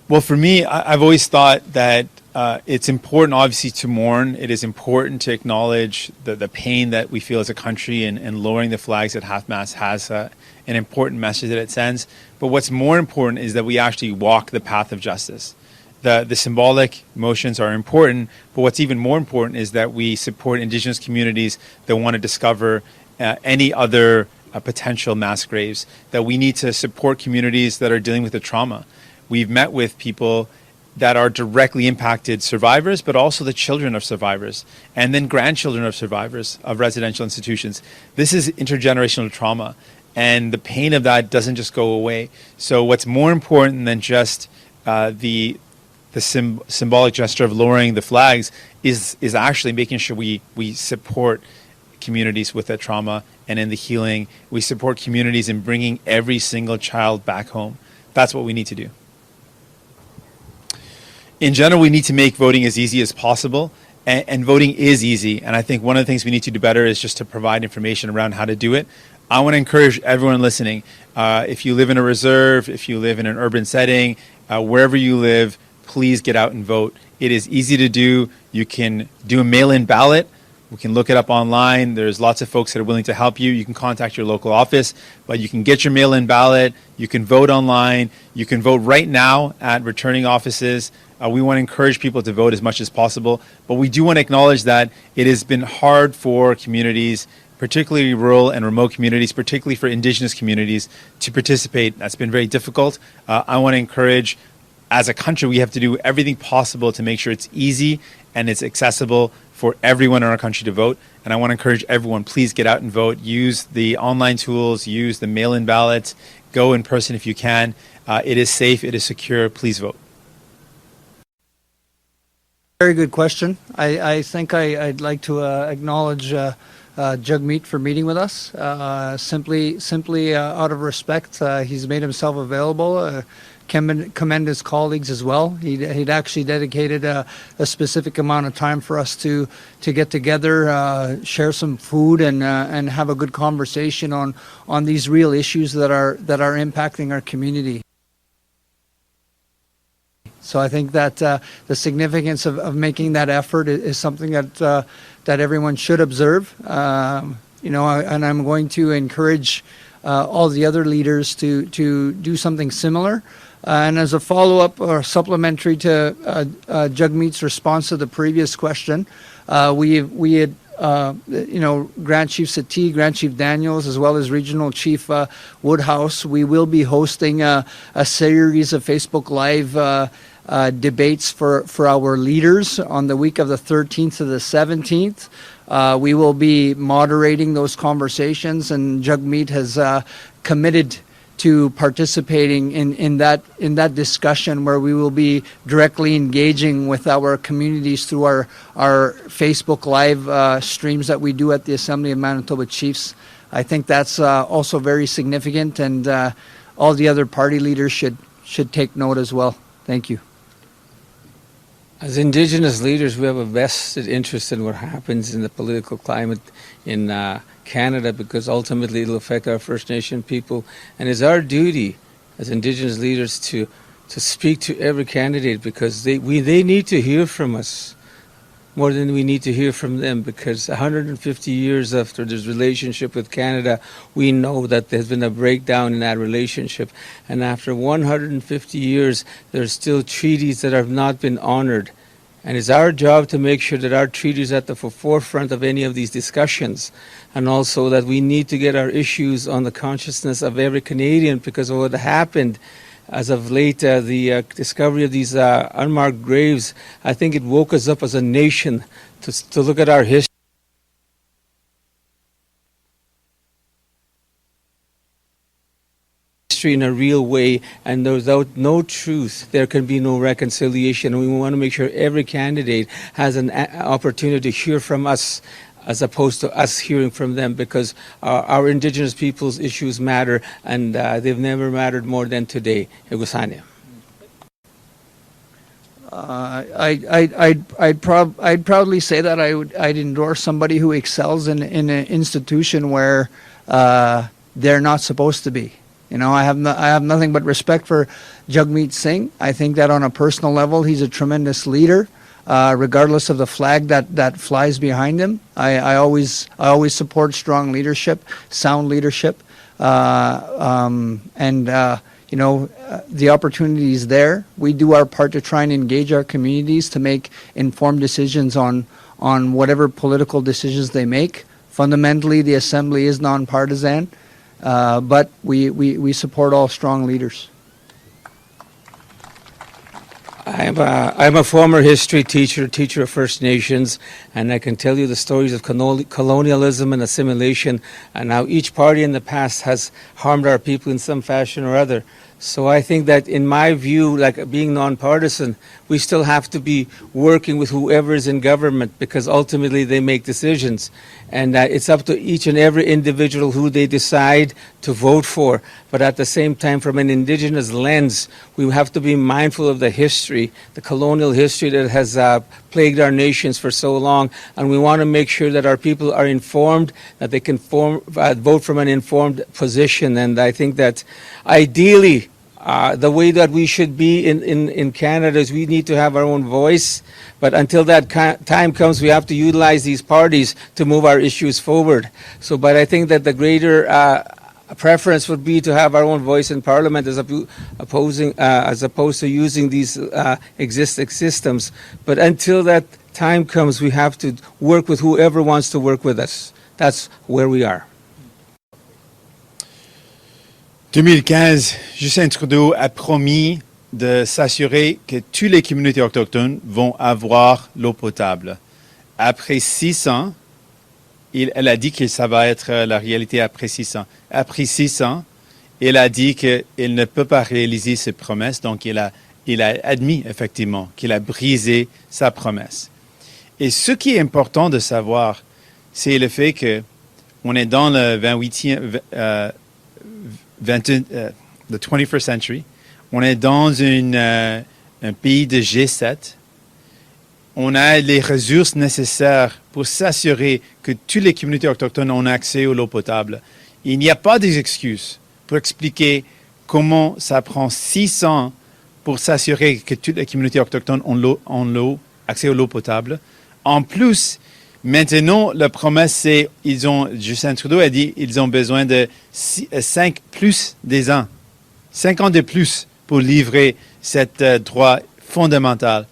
Well, for me, I've always thought that it's important, obviously, to mourn. It is important to acknowledge the pain that we feel as a country, and lowering the flags at half-mast has an important message that it sends. But what's more important is that we actually walk the path of justice. The symbolic motions are important, but what's even more important is that we support Indigenous communities that want to discover any other potential mass graves, that we need to support communities that are dealing with the trauma. We've met with people that are directly impacted survivors, but also the children of survivors, and then grandchildren of survivors of residential institutions. This is intergenerational trauma, and the pain of that doesn't just go away. So what's more important than just the symbolic gesture of lowering the flags is actually making sure we support communities with that trauma and in the healing. We support communities in bringing every single child back home. That's what we need to do. In general, we need to make voting as easy as possible, and voting is easy. And I think one of the things we need to do better is just to provide information around how to do it. I want to encourage everyone listening, if you live in a reserve, if you live in an urban setting, wherever you live, please get out and vote. It is easy to do. You can do a mail-in ballot. We can look it up online. There's lots of folks that are willing to help you. You can contact your local office, but you can get your mail-in ballot. You can vote online. You can vote right now at returning offices. We want to encourage people to vote as much as possible, but we do want to acknowledge that it has been hard for communities, particularly rural and remote communities, particularly for Indigenous communities, to participate. That's been very difficult. I want to encourage, as a country, we have to do everything possible to make sure it's easy and it's accessible for everyone in our country to vote. And I want to encourage everyone, please get out and vote. Use the online tools, use the mail-in ballots, go in person if you can. It is safe, it is secure. Please vote. Very good question. I think I'd like to acknowledge Jagmeet for meeting with us. Simply out of respect, he's made himself available. Commend his colleagues as well. He'd actually dedicated a specific amount of time for us to get together, share some food, and have a good conversation on these real issues that are impacting our community. So I think that the significance of making that effort is something that everyone should observe. And I'm going to encourage all the other leaders to do something similar. And as a follow-up or supplementary to Jagmeet's response to the previous question, we had Grand Chief Settee, Grand Chief Daniels, as well as Regional Chief Woodhouse. We will be hosting a series of Facebook Live debates for our leaders on the week of the 13th to the 17th. We will be moderating those conversations, and Jagmeet has committed to participating in that discussion, where we will be directly engaging with our communities through our Facebook Live streams that we do at the Assembly of Manitoba Chiefs. I think that's also very significant, and all the other party leaders should take note as well. Thank you. As Indigenous leaders, we have a vested interest in what happens in the political climate in Canada, because ultimately it'll affect our First Nation people. And it's our duty as Indigenous leaders to speak to every candidate, because they need to hear from us more than we need to hear from them, because 150 years after this relationship with Canada, we know that there's been a breakdown in that relationship. And after 150 years, there's still treaties that have not been honored. And it's our job to make sure that our treaties are at the forefront of any of these discussions. And also that we need to get our issues on the consciousness of every Canadian, because of what happened as of late, the discovery of these unmarked graves, I think it woke us up as a nation to look at our history in a real way, and without no truth, there can be no reconciliation. We want to make sure every candidate has an opportunity to hear from us as opposed to us hearing from them, because our indigenous people's issues matter, and they've never mattered more than today. Egusania. I'd proudly say that I'd endorse somebody who excels in an institution where they're not supposed to be. You know, I have nothing but respect for Jagmeet Singh. I think that on a personal level, he's a tremendous leader, regardless of the flag that flies behind him. I always support strong leadership, sound leadership, you know, the opportunity is there. We do our part to try and engage our communities to make informed decisions on whatever political decisions they make. Fundamentally, the Assembly is nonpartisan, but we support all strong leaders. I'm a former history teacher of First Nations, and I can tell you the stories of colonialism and assimilation, and how each party in the past has harmed our people in some fashion or other. So I think that, in my view, like being nonpartisan, we still have to be working with whoever is in government, because ultimately they make decisions. And it's up to each and every individual who they decide to vote for. But at the same time, from an Indigenous lens, we have to be mindful of the history, the colonial history that has plagued our nations for so long. And we want to make sure that our people are informed, that they can vote from an informed position. And I think that ideally, the way that we should be in Canada is we need to have our own voice. But until that time comes, we have to utilize these parties to move our issues forward. But I think that the greater preference would be to have our own voice in Parliament as opposed to using these existing systems. But until that time comes, we have to work with whoever wants to work with us. That's where we are. 2015, Justin Trudeau a promis de s'assurer que toutes les communautés autochtones vont avoir l'eau potable. Après 6 ans, elle a dit que ça va être la réalité après 6 ans. Après 6 ans, elle a dit qu'elle ne peut pas réaliser ses promesses, donc il a admis effectivement qu'il a brisé sa promesse. Et ce qui est important de savoir, c'est le fait qu'on est dans le 21st century. On est dans un pays de G7. On a les ressources nécessaires pour s'assurer que toutes les communautés autochtones ont accès à l'eau potable. Il n'y a pas d'excuses pour expliquer comment ça prend 6 ans pour s'assurer que toutes les communautés autochtones ont accès à l'eau potable. En plus, maintenant, la promesse, c'est Justin Trudeau a dit qu'ils ont besoin de 5 ans de plus pour livrer cet droit fondamental.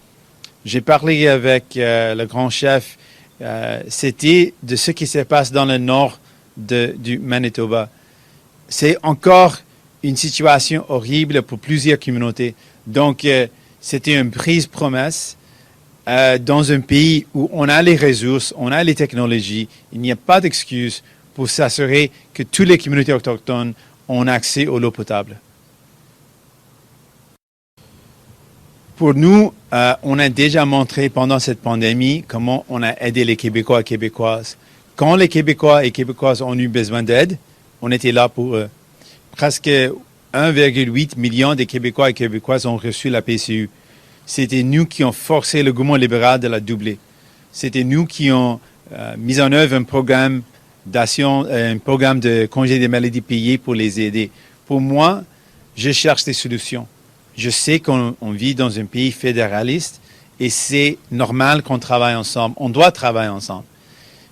J'ai parlé avec le grand chef, c'était de ce qui se passe dans le nord du Manitoba. C'est encore une situation horrible pour plusieurs communautés. Donc, c'était une prise promesse. Dans un pays où on a les ressources, on a les technologies, il n'y a pas d'excuse pour s'assurer que toutes les communautés autochtones ont accès à l'eau potable. Pour nous, on a déjà montré pendant cette pandémie comment on a aidé les Québécois et Québécoises. Quand les Québécois et Québécoises ont eu besoin d'aide, on était là pour eux. Presque 1,8 million de Québécois et Québécoises ont reçu la PCU. C'était nous qui avons forcé le gouvernement libéral de la doubler. C'était nous qui avons mis en œuvre un programme d'action, un programme de congé des maladies payées pour les aider. Pour moi, je cherche des solutions. Je sais qu'on vit dans un pays fédéraliste et c'est normal qu'on travaille ensemble. On doit travailler ensemble.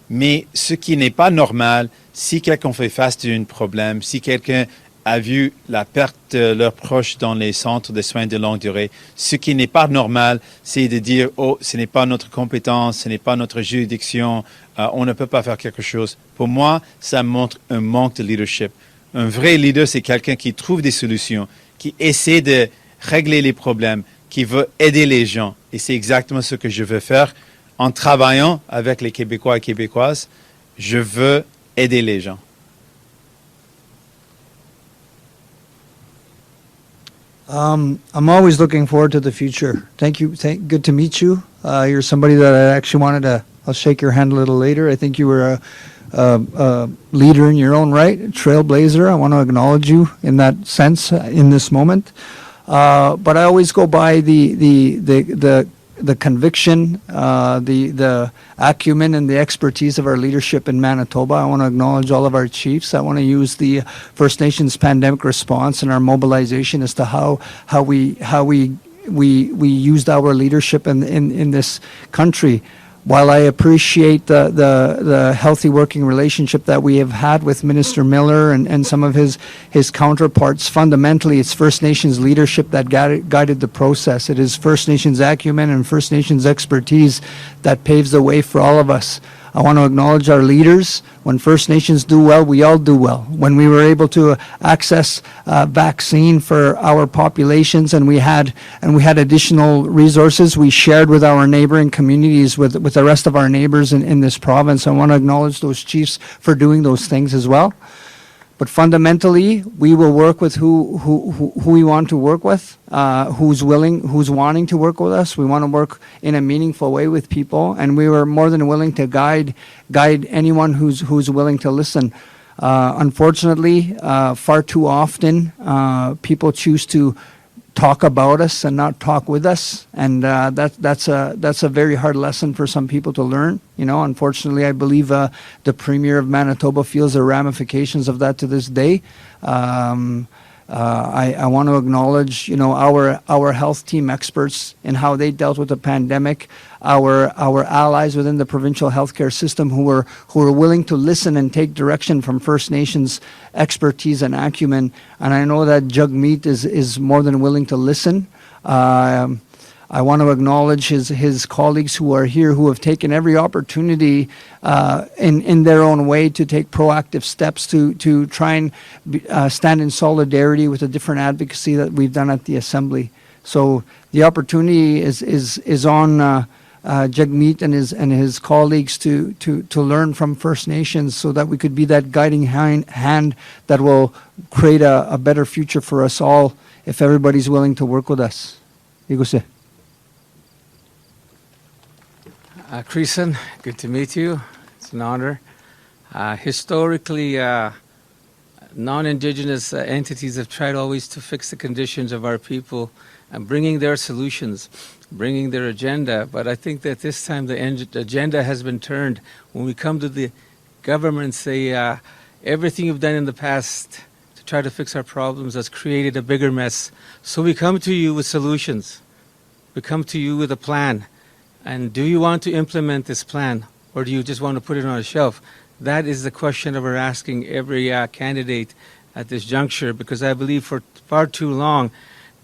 Mais ce qui n'est pas normal, si quelqu'un fait face à un problème, si quelqu'un a vu la perte de leurs proches dans les centres de soins de longue durée. Ce qui n'est pas normal, c'est de dire « Oh, ce n'est pas notre compétence, ce n'est pas notre juridiction, on ne peut pas faire quelque chose ». Pour moi, ça montre un manque de leadership. Un vrai leader, c'est quelqu'un qui trouve des solutions, qui essaie de régler les problèmes, qui veut aider les gens. Et c'est exactement ce que je veux faire en travaillant avec les Québécois et Québécoises. Je veux aider les gens. I'm always looking forward to the future. Thank you. Good to meet you. You're somebody that I actually wanted to I'll shake your hand a little later. I think you were a leader in your own right, a trailblazer. I want to acknowledge you in that sense in this moment. But I always go by the conviction, the acumen and the expertise of our leadership in Manitoba. I want to acknowledge all of our chiefs. I want to use the First Nations pandemic response and our mobilization as to how we used our leadership in this country. While I appreciate the healthy working relationship that we have had with Minister Miller and some of his counterparts, fundamentally it's First Nations leadership that guided the process. It is First Nations acumen and First Nations expertise that paves the way for all of us. I want to acknowledge our leaders. When First Nations do well, we all do well. When we were able to access vaccine for our populations and we had additional resources, we shared with our neighboring communities, with the rest of our neighbors in this province. I want to acknowledge those chiefs for doing those things as well. But fundamentally, we will work with who we want to work with, who's wanting to work with us. We want to work in a meaningful way with people, and we were more than willing to guide anyone who's willing to listen. Unfortunately, far too often, people choose to talk about us and not talk with us, and that's a very hard lesson for some people to learn. Unfortunately, I believe the Premier of Manitoba feels the ramifications of that to this day. I want to acknowledge, our health team experts in how they dealt with the pandemic, our allies within the provincial healthcare system who were willing to listen and take direction from First Nations expertise and acumen. And I know that Jagmeet is more than willing to listen. I want to acknowledge his colleagues who are here, who have taken every opportunity in their own way to take proactive steps to try and stand in solidarity with the different advocacy that we've done at the Assembly. So the opportunity is on Jagmeet and his colleagues to learn from First Nations so that we could be that guiding hand that will create a better future for us all if everybody's willing to work with us. Igose. Creason, good to meet you. It's an honor. Historically, non-Indigenous entities have tried always to fix the conditions of our people and bringing their solutions, bringing their agenda. But I think that this time the agenda has been turned. When we come to the government and say, everything you've done in the past to try to fix our problems has created a bigger mess. So we come to you with solutions. We come to you with a plan. And do you want to implement this plan, or do you just want to put it on a shelf? That is the question that we're asking every candidate at this juncture, because I believe for far too long,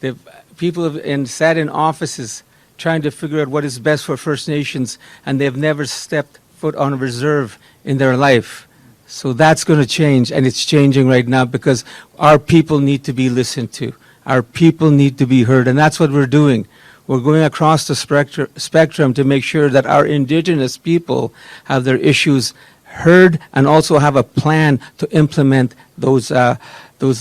the people have sat in offices trying to figure out what is best for First Nations, and they've never stepped foot on a reserve in their life. So that's going to change, and it's changing right now because our people need to be listened to. Our people need to be heard, and that's what we're doing. We're going across the spectrum to make sure that our Indigenous people have their issues heard and also have a plan to implement those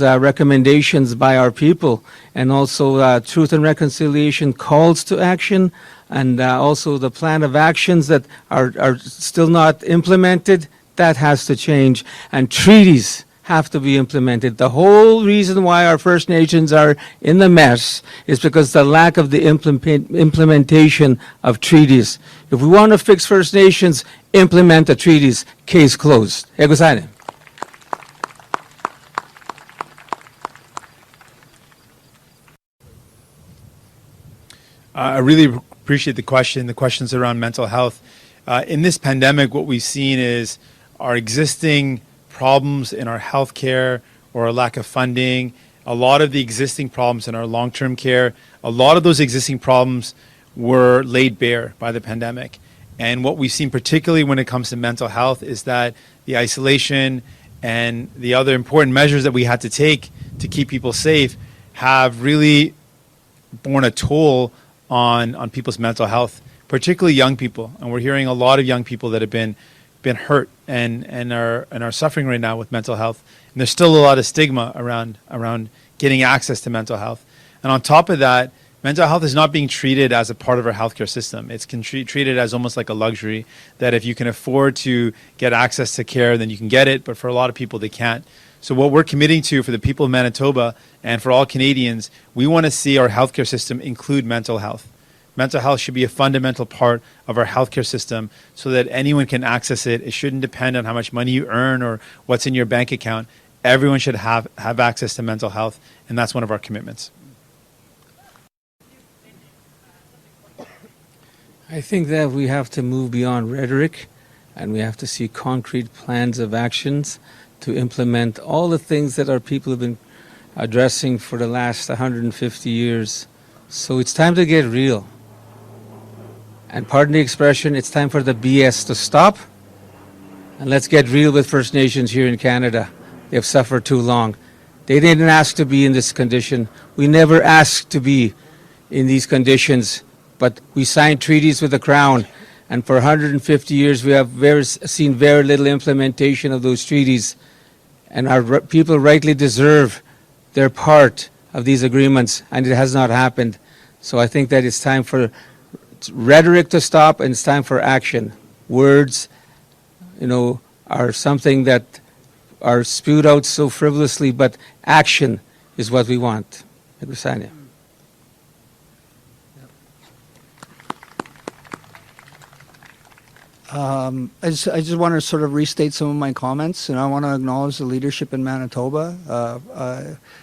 recommendations by our people. And also Truth and Reconciliation calls to action, and also the plan of actions that are still not implemented, that has to change. And treaties have to be implemented. The whole reason why our First Nations are in the mess is because the lack of the implementation of treaties. If we want to fix First Nations, implement the treaties. Case closed. Egosane. I really appreciate the question. The questions around mental health. In this pandemic, what we've seen is our existing problems in our healthcare or a lack of funding, a lot of the existing problems in our long-term care, a lot of those existing problems were laid bare by the pandemic. And what we've seen, particularly when it comes to mental health, is that the isolation and the other important measures that we had to take to keep people safe have really borne a toll on people's mental health, particularly young people. And we're hearing a lot of young people that have been hurt and are suffering right now with mental health. And there's still a lot of stigma around getting access to mental health. And on top of that, mental health is not being treated as a part of our healthcare system. It's treated as almost like a luxury, that if you can afford to get access to care, then you can get it. But for a lot of people, they can't. So what we're committing to for the people of Manitoba and for all Canadians, we want to see our healthcare system include mental health. Mental health should be a fundamental part of our healthcare system so that anyone can access it. It shouldn't depend on how much money you earn or what's in your bank account. Everyone should have access to mental health, and that's one of our commitments. I think that we have to move beyond rhetoric, and we have to see concrete plans of actions to implement all the things that our people have been addressing for the last 150 years. So it's time to get real. And pardon the expression, it's time for the BS to stop. And let's get real with First Nations here in Canada. They have suffered too long. They didn't ask to be in this condition. We never asked to be in these conditions, but we signed treaties with the Crown. And for 150 years, we have seen very little implementation of those treaties. And our people rightly deserve their part of these agreements, and it has not happened. So I think that it's time for rhetoric to stop, and it's time for action. Words, are something that are spewed out so frivolously, but action is what we want. I just want to sort of restate some of my comments, and I want to acknowledge the leadership in Manitoba.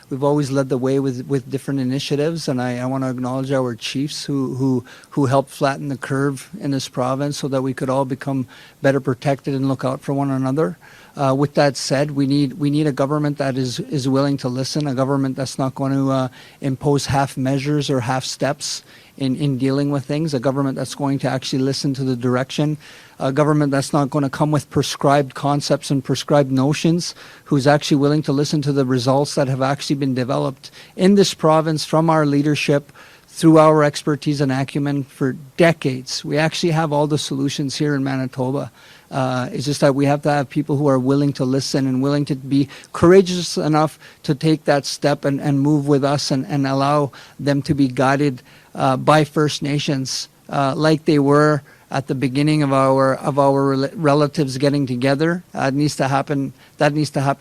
We've always led the way with different initiatives, and I want to acknowledge our chiefs who helped flatten the curve in this province so that we could all become better protected and look out for one another. With that said, we need a government that is willing to listen, a government that's not going to impose half measures or half steps in dealing with things, a government that's going to actually listen to the direction, a government that's not going to come with prescribed concepts and prescribed notions, who's actually willing to listen to the results that have actually been developed in this province from our leadership through our expertise and acumen for decades. We actually have all the solutions here in Manitoba. It's just that we have to have people who are willing to listen and willing to be courageous enough to take that step and move with us and allow them to be guided by First Nations like they were at the beginning of our relatives getting together. That needs to happen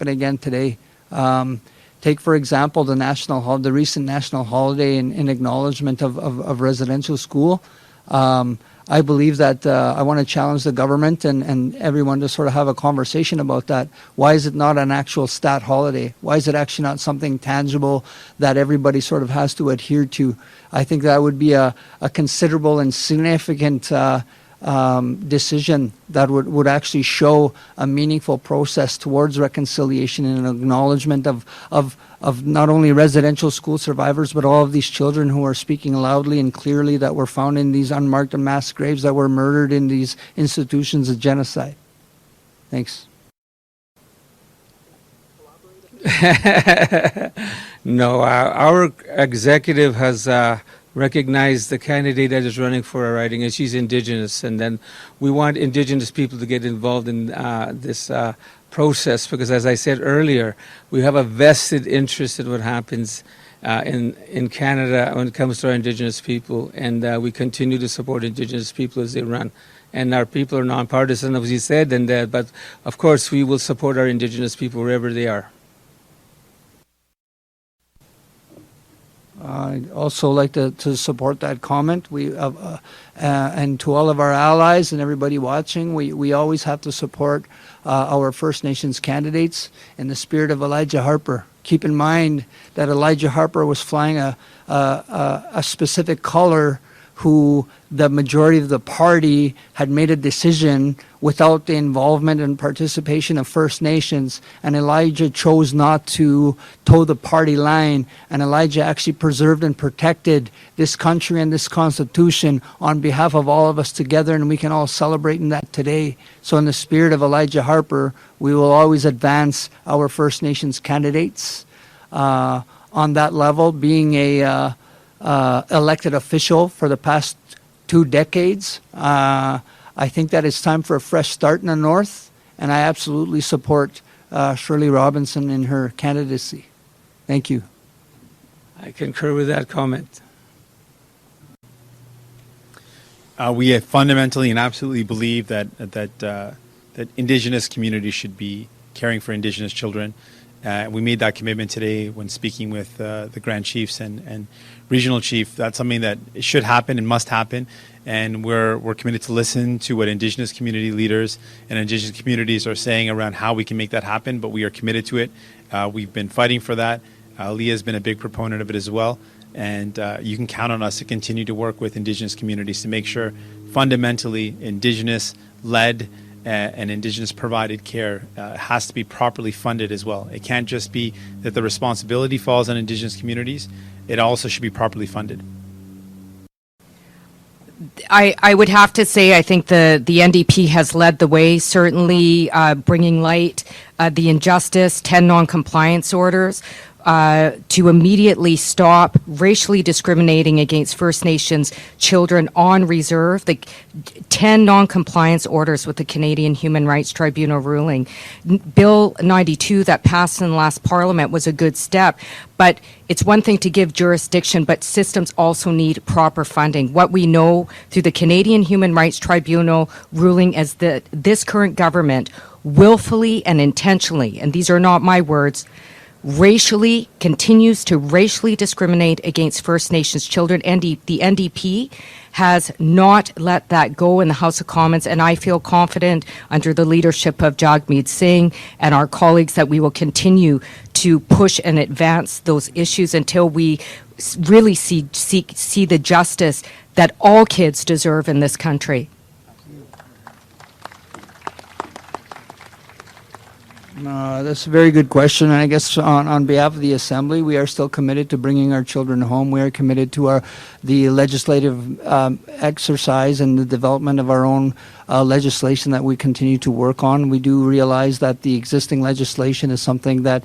again today. Take, for example, the recent national holiday in acknowledgement of residential school. I believe that I want to challenge the government and everyone to sort of have a conversation about that. Why is it not an actual stat holiday? Why is it actually not something tangible that everybody sort of has to adhere to? I think that would be a considerable and significant decision that would actually show a meaningful process towards reconciliation and an acknowledgement of not only residential school survivors, but all of these children who are speaking loudly and clearly that were found in these unmarked and mass graves that were murdered in these institutions of genocide. Thanks. No, our executive has recognized the candidate that is running for our riding, and she's Indigenous. And then we want Indigenous people to get involved in this process because, as I said earlier, we have a vested interest in what happens in Canada when it comes to our Indigenous people, and we continue to support Indigenous people as they run. And our people are nonpartisan, as you said, but of course we will support our Indigenous people wherever they are. I'd also like to support that comment. And to all of our allies and everybody watching, we always have to support our First Nations candidates in the spirit of Elijah Harper. Keep in mind that Elijah Harper was flying a specific color who the majority of the party had made a decision without the involvement and participation of First Nations, and Elijah chose not to toe the party line, and Elijah actually preserved and protected this country and this Constitution on behalf of all of us together, and we can all celebrate in that today. So in the spirit of Elijah Harper, we will always advance our First Nations candidates on that level, being a elected official for the past 2 decades. I think that it's time for a fresh start in the North, and I absolutely support Shirley Robinson in her candidacy. Thank you. I concur with that comment. We fundamentally and absolutely believe that Indigenous communities should be caring for Indigenous children. We made that commitment today when speaking with the Grand Chiefs and Regional Chief. That's something that should happen and must happen, and we're committed to listen to what Indigenous community leaders and Indigenous communities are saying around how we can make that happen, but we are committed to it. We've been fighting for that. Leah has been a big proponent of it as well, and you can count on us to continue to work with Indigenous communities to make sure fundamentally Indigenous-led and Indigenous provided care has to be properly funded as well. It can't just be that the responsibility falls on Indigenous communities. It also should be properly funded. I would have to say I think the NDP has led the way, certainly bringing light the injustice, 10 non-compliance orders, to immediately stop racially discriminating against First Nations children on reserve. The 10 non-compliance orders with the Canadian Human Rights Tribunal ruling. Bill 92 that passed in the last Parliament was a good step, but it's one thing to give jurisdiction, but systems also need proper funding. What we know through the Canadian Human Rights Tribunal ruling is that this current government willfully and intentionally, and these are not my words, continues to racially discriminate against First Nations children. The NDP has not let that go in the House of Commons, and I feel confident under the leadership of Jagmeet Singh and our colleagues that we will continue to push and advance those issues until we really see the justice that all kids deserve in this country. That's a very good question. And I guess on behalf of the Assembly, we are still committed to bringing our children home. We are committed to the legislative exercise and the development of our own legislation that we continue to work on. We do realize that the existing legislation is something that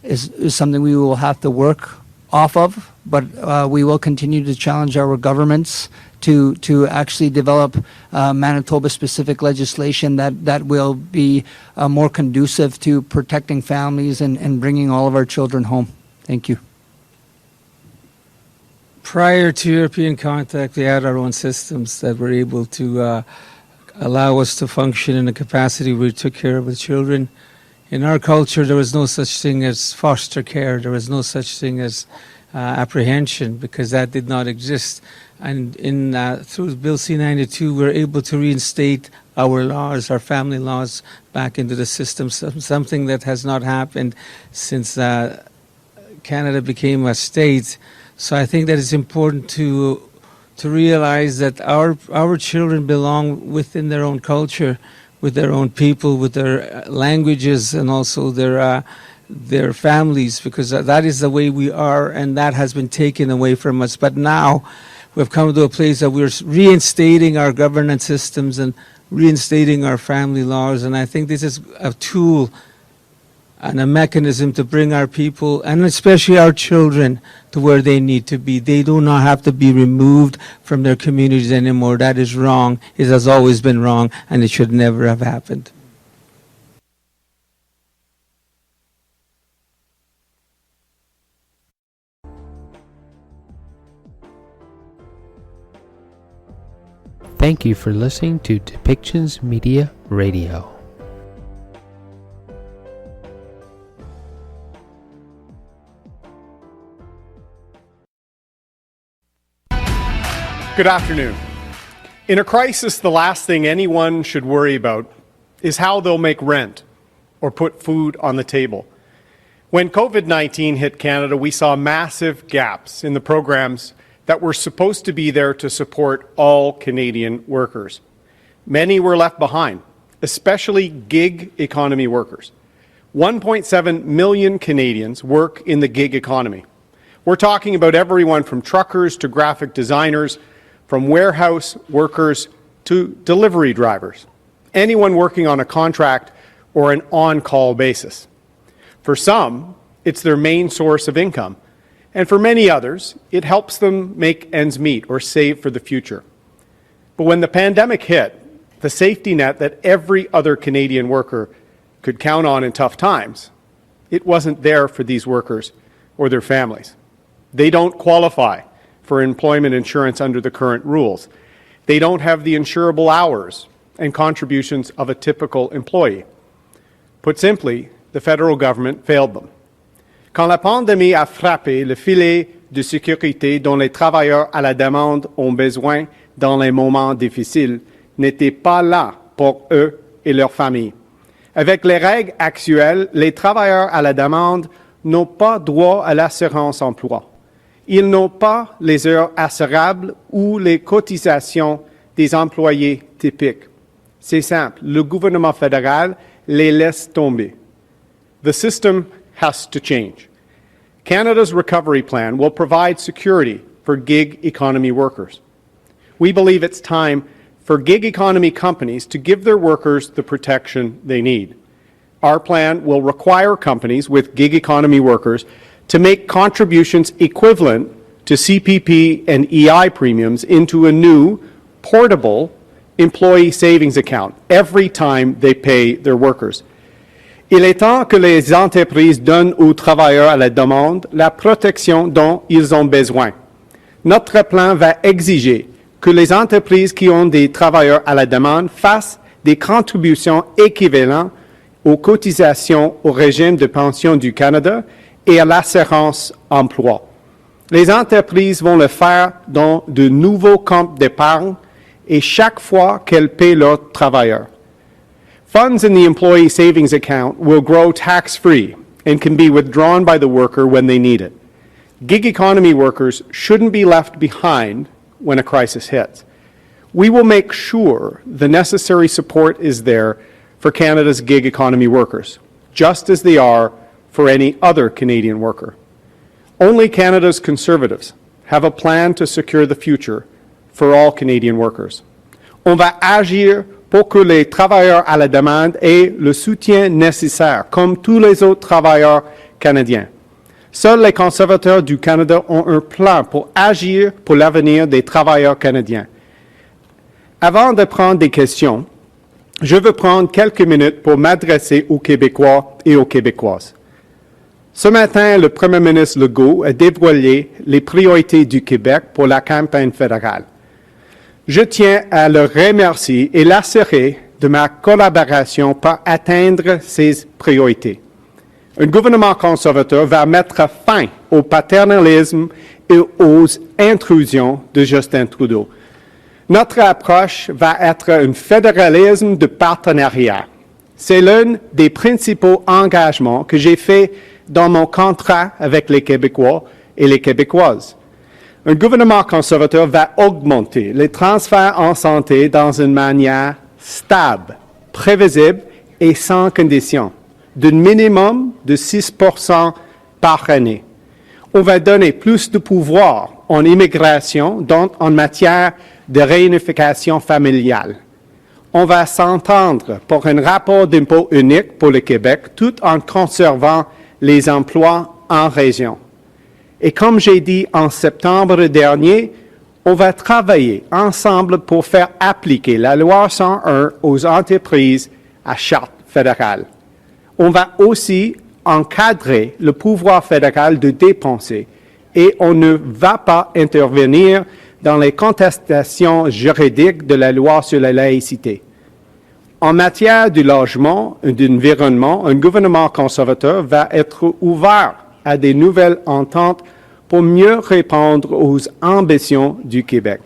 is something we will have to work off of, but we will continue to challenge our governments to actually develop Manitoba-specific legislation that will be more conducive to protecting families and bringing all of our children home. Thank you. Prior to European contact, we had our own systems that were able to allow us to function in a capacity where we took care of the children. In our culture, there was no such thing as foster care. There was no such thing as apprehension, because that did not exist. And through Bill C-92, we're able to reinstate our laws, our family laws, back into the system, something that has not happened since Canada became a state. So I think that it's important to realize that our children belong within their own culture, with their own people, with their languages, and also their families, because that is the way we are, and that has been taken away from us. But now we've come to a place that we're reinstating our governance systems and reinstating our family laws, and I think this is a tool and a mechanism to bring our people, and especially our children, to where they need to be. They do not have to be removed from their communities anymore. That is wrong. It has always been wrong, and it should never have happened. Thank you for listening to Depictions Media Radio. Good afternoon. In a crisis, the last thing anyone should worry about is how they'll make rent or put food on the table. When COVID-19 hit Canada, we saw massive gaps in the programs that were supposed to be there to support all Canadian workers. Many were left behind, especially gig economy workers. 1.7 million Canadians work in the gig economy. We're talking about everyone from truckers to graphic designers, from warehouse workers to delivery drivers, anyone working on a contract or an on-call basis. For some, it's their main source of income, and for many others, it helps them make ends meet or save for the future. But when the pandemic hit, the safety net that every other Canadian worker could count on in tough times, it wasn't there for these workers or their families. They don't qualify for employment insurance under the current rules, They don't have the insurable hours and contributions of a typical employee. Put simply, the federal government failed them. Quand la pandémie a frappé, le filet de sécurité dont les travailleurs à la demande ont besoin dans les moments difficiles n'était pas là pour eux et leurs familles. Avec les règles actuelles, les travailleurs à la demande n'ont pas droit à l'assurance emploi. Ils n'ont pas les heures assurables ou les cotisations des employés typiques. C'est simple, le gouvernement fédéral les laisse tomber. The system has to change. Canada's recovery plan will provide security for gig economy workers. We believe it's time for gig economy companies to give their workers the protection they need. Our plan will require companies with gig economy workers to make contributions equivalent to CPP and EI premiums into a new, portable employee savings account every time they pay their workers. Il est temps que les entreprises donnent aux travailleurs à la demande la protection dont ils ont besoin. Notre plan va exiger que les entreprises qui ont des travailleurs à la demande fassent des contributions équivalentes aux cotisations au régime de pension du Canada et à l'assurance emploi. Les entreprises vont le faire dans de nouveaux comptes d'épargne et chaque fois qu'elles paient leurs travailleurs. Funds in the employee savings account will grow tax-free and can be withdrawn by the worker when they need it. Gig economy workers shouldn't be left behind when a crisis hits. We will make sure the necessary support is there for Canada's gig economy workers, just as they are for any other Canadian worker. Only Canada's Conservatives have a plan to secure the future for all Canadian workers. On va agir pour que les travailleurs à la demande aient le soutien nécessaire, comme tous les autres travailleurs canadiens. Seuls les conservateurs du Canada ont un plan pour agir pour l'avenir des travailleurs canadiens. Avant de prendre des questions, je veux prendre quelques minutes pour m'adresser aux Québécois et aux Québécoises. Ce matin, le Premier ministre Legault a dévoilé les priorités du Québec pour la campagne fédérale. Je tiens à le remercier et l'assurer de ma collaboration pour atteindre ces priorités. Un gouvernement conservateur va mettre fin au paternalisme et aux intrusions de Justin Trudeau. Notre approche va être un fédéralisme de partenariat. C'est l'un des principaux engagements que j'ai fait dans mon contrat avec les Québécois et les Québécoises. Un gouvernement conservateur va augmenter les transferts en santé dans une manière stable, prévisible et sans condition, d'un minimum de 6% par année. On va donner plus de pouvoir en immigration, donc en matière de réunification familiale. On va s'entendre pour un rapport d'impôt unique pour le Québec tout en conservant les emplois en région. Et comme j'ai dit en septembre dernier, on va travailler ensemble pour faire appliquer la loi 101 aux entreprises à charte fédérale. On va aussi encadrer le pouvoir fédéral de dépenser et on ne va pas intervenir dans les contestations juridiques de la loi sur la laïcité. En matière du logement et d'environnement, un gouvernement conservateur va être ouvert à des nouvelles ententes pour mieux répondre aux ambitions du Québec.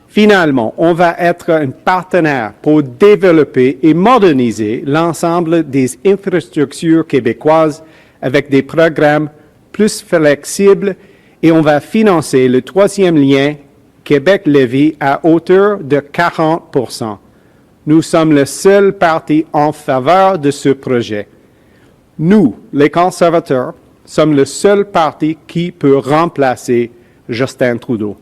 Finalement, on va être un partenaire pour développer et moderniser l'ensemble des infrastructures québécoises avec des programmes plus flexibles et on va financer le troisième lien Québec-Lévis à hauteur de 40%. Nous sommes le seul parti en faveur de ce projet. Nous, les conservateurs, sommes le seul parti qui peut remplacer Justin Trudeau.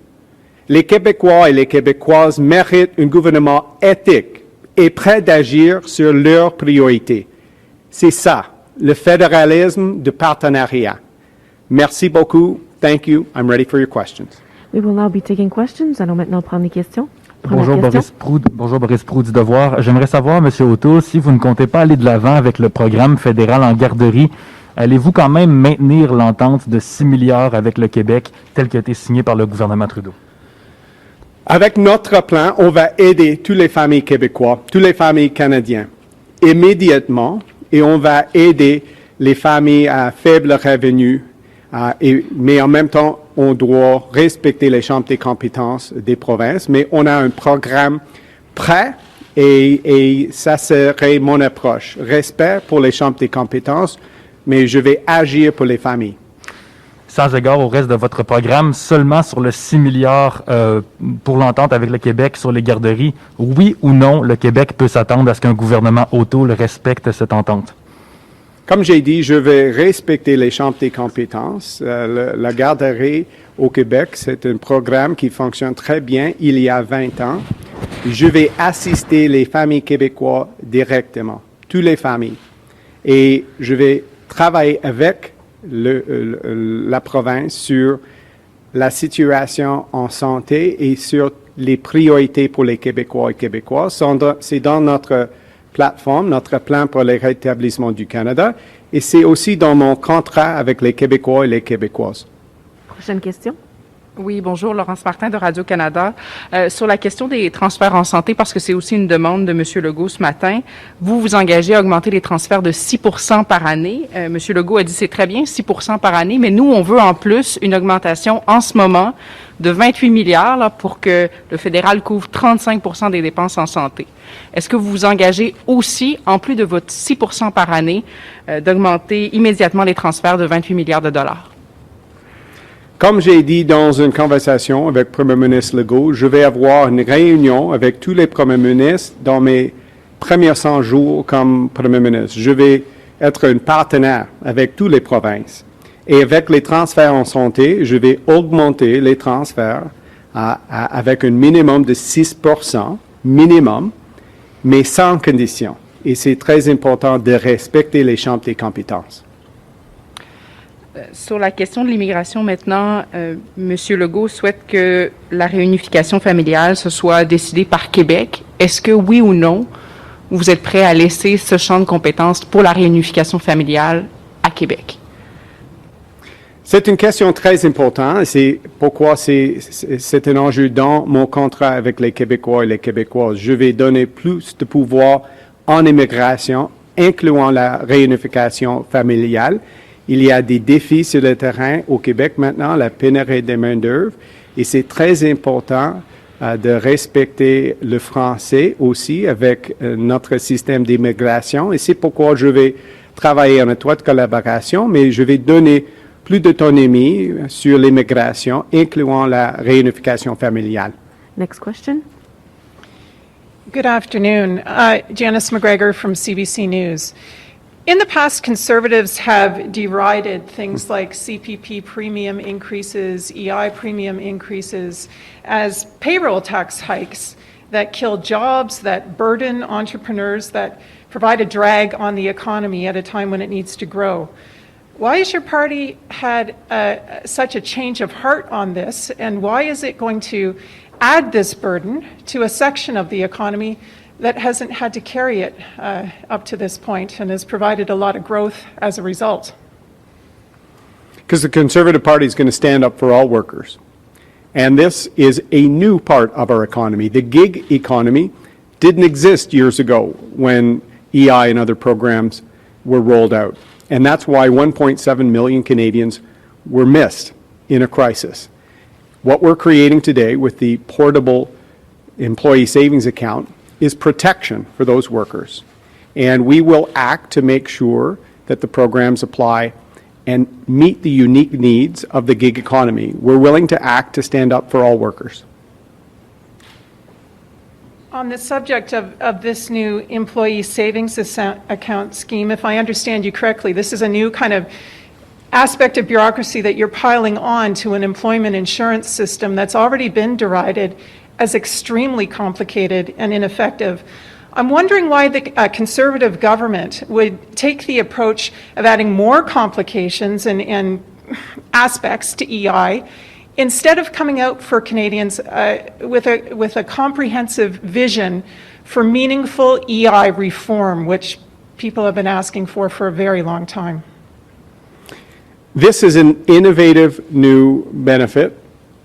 Les Québécois et les Québécoises méritent un gouvernement éthique et prêt d'agir sur leurs priorités. C'est ça, le fédéralisme de partenariat. Merci beaucoup. Thank you. I'm ready for your questions. We will now be taking questions. Allons maintenant prendre les questions. Bonjour Boris Proud du Devoir. J'aimerais savoir, M. O'Toole, si vous ne comptez pas aller de l'avant avec le programme fédéral en garderie, allez-vous quand même maintenir l'entente de 6 milliards avec le Québec, telle qu'a été signée par le gouvernement Trudeau? Avec notre plan, on va aider toutes les familles québécoises, toutes les familles canadiennes immédiatement, et on va aider les familles à faible revenu, mais en même temps, on doit respecter les chambres des compétences des provinces, mais on a un programme prêt et ça serait mon approche. Respect pour les chambres des compétences, mais je vais agir pour les familles. Sans égard au reste de votre programme, seulement sur le 6 milliards pour l'entente avec le Québec sur les garderies, oui ou non, le Québec peut s'attendre à ce qu'un gouvernement auto respecte cette entente? Comme j'ai dit, je vais respecter les chambres des compétences. La garderie au Québec, c'est un programme qui fonctionne très bien il y a 20 ans. Je vais assister les familles québécoises directement, toutes les familles. Et je vais travailler avec la province sur la situation en santé et sur les priorités pour les Québécois et Québécoises. C'est dans notre plateforme, notre plan pour le rétablissement du Canada, et c'est aussi dans mon contrat avec les Québécois et les Québécoises. Prochaine question. Oui, bonjour, Laurence Martin de Radio-Canada. Sur la question des transferts en santé, parce que c'est aussi une demande de M. Legault ce matin, vous vous engagez à augmenter les transferts de 6 par année. M. Legault a dit c'est très bien, 6 par année, mais nous, on veut en plus une augmentation en ce moment de 28 milliards là, pour que le fédéral couvre 35 des dépenses en santé. Est-ce que vous vous engagez aussi, en plus de votre 6 par année, d'augmenter immédiatement les transferts de 28 milliards de dollars? Comme j'ai dit dans une conversation avec le Premier ministre Legault, je vais avoir une réunion avec tous les premiers ministres dans mes premiers 100 jours comme Premier ministre. Je vais être un partenaire avec toutes les provinces. Et avec les transferts en santé, je vais augmenter les transferts avec un minimum de 6%, minimum, mais sans condition. Et c'est très important de respecter les champs des compétences. Sur la question de l'immigration maintenant, M. Legault souhaite que la réunification familiale se soit décidée par Québec. Est-ce que oui ou non, vous êtes prêt à laisser ce champ de compétences pour la réunification familiale à Québec? C'est une question très importante. C'est pourquoi c'est un enjeu dans mon contrat avec les Québécois et les Québécoises. Je vais donner plus de pouvoir en immigration, incluant la réunification familiale. Il y a des défis sur le terrain au Québec maintenant, la pénurie des main-d'œuvre, et c'est très important de respecter le français aussi avec notre système d'immigration. Et c'est pourquoi je vais travailler en étroite collaboration, mais je vais donner plus d'autonomie sur l'immigration, incluant la réunification familiale. Next question. Good afternoon. Janice McGregor from CBC News. In the past, Conservatives have derided things like CPP premium increases, EI premium increases as payroll tax hikes that kill jobs, that burden entrepreneurs, that provide a drag on the economy at a time when it needs to grow. Why has your party had such a change of heart on this, and why is it going to add this burden to a section of the economy that hasn't had to carry it up to this point and has provided a lot of growth as a result? Because the Conservative Party is going to stand up for all workers. And this is a new part of our economy. The gig economy didn't exist years ago when EI and other programs were rolled out. And that's why 1.7 million Canadians were missed in a crisis. What we're creating today with the portable employee savings account is protection for those workers. And we will act to make sure that the programs apply and meet the unique needs of the gig economy. We're willing to act to stand up for all workers. On the subject of this new employee savings account scheme, if I understand you correctly, this is a new kind of aspect of bureaucracy that you're piling on to an employment insurance system that's already been derided as extremely complicated and ineffective. I'm wondering why the Conservative government would take the approach of adding more complications and aspects to EI instead of coming out for Canadians with a comprehensive vision for meaningful EI reform, which people have been asking for a very long time. This is an innovative new benefit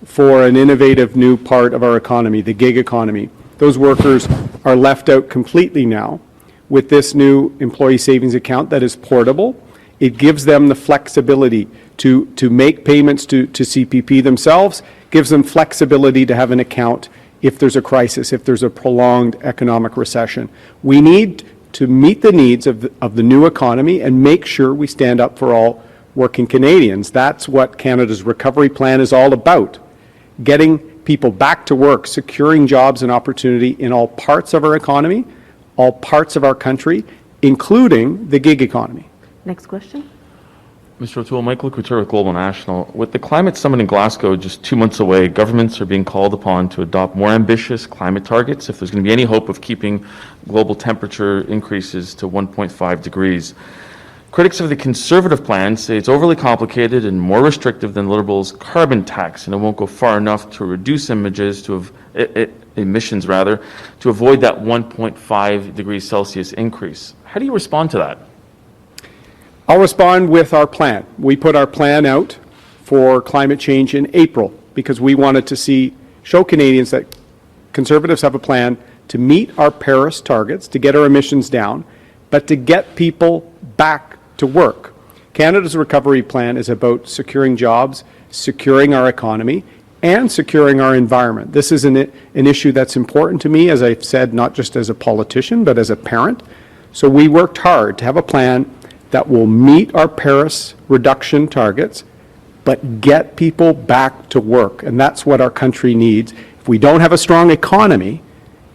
for an innovative new part of our economy, the gig economy. Those workers are left out completely now. With this new employee savings account that is portable, it gives them the flexibility to make payments to CPP themselves, gives them flexibility to have an account if there's a crisis, if there's a prolonged economic recession. We need to meet the needs of the new economy and make sure we stand up for all working Canadians. That's what Canada's recovery plan is all about. Getting people back to work, securing jobs and opportunity in all parts of our economy, all parts of our country, including the gig economy. Next question. Mr. O'Toole, Michael Couture with Global National. With the climate summit in Glasgow just 2 months away, governments are being called upon to adopt more ambitious climate targets if there's going to be any hope of keeping global temperature increases to 1.5 degrees. Critics of the Conservative plan say it's overly complicated and more restrictive than Liberals' carbon tax, and it won't go far enough to reduce emissions to avoid that 1.5 degrees Celsius increase. How do you respond to that? I'll respond with our plan. We put our plan out for climate change in April because we wanted to show Canadians that Conservatives have a plan to meet our Paris targets, to get our emissions down, but to get people back to work. Canada's recovery plan is about securing jobs, securing our economy, and securing our environment. This is an issue that's important to me, as I've said, not just as a politician, but as a parent. So we worked hard to have a plan that will meet our Paris reduction targets, but get people back to work. And that's what our country needs. If we don't have a strong economy,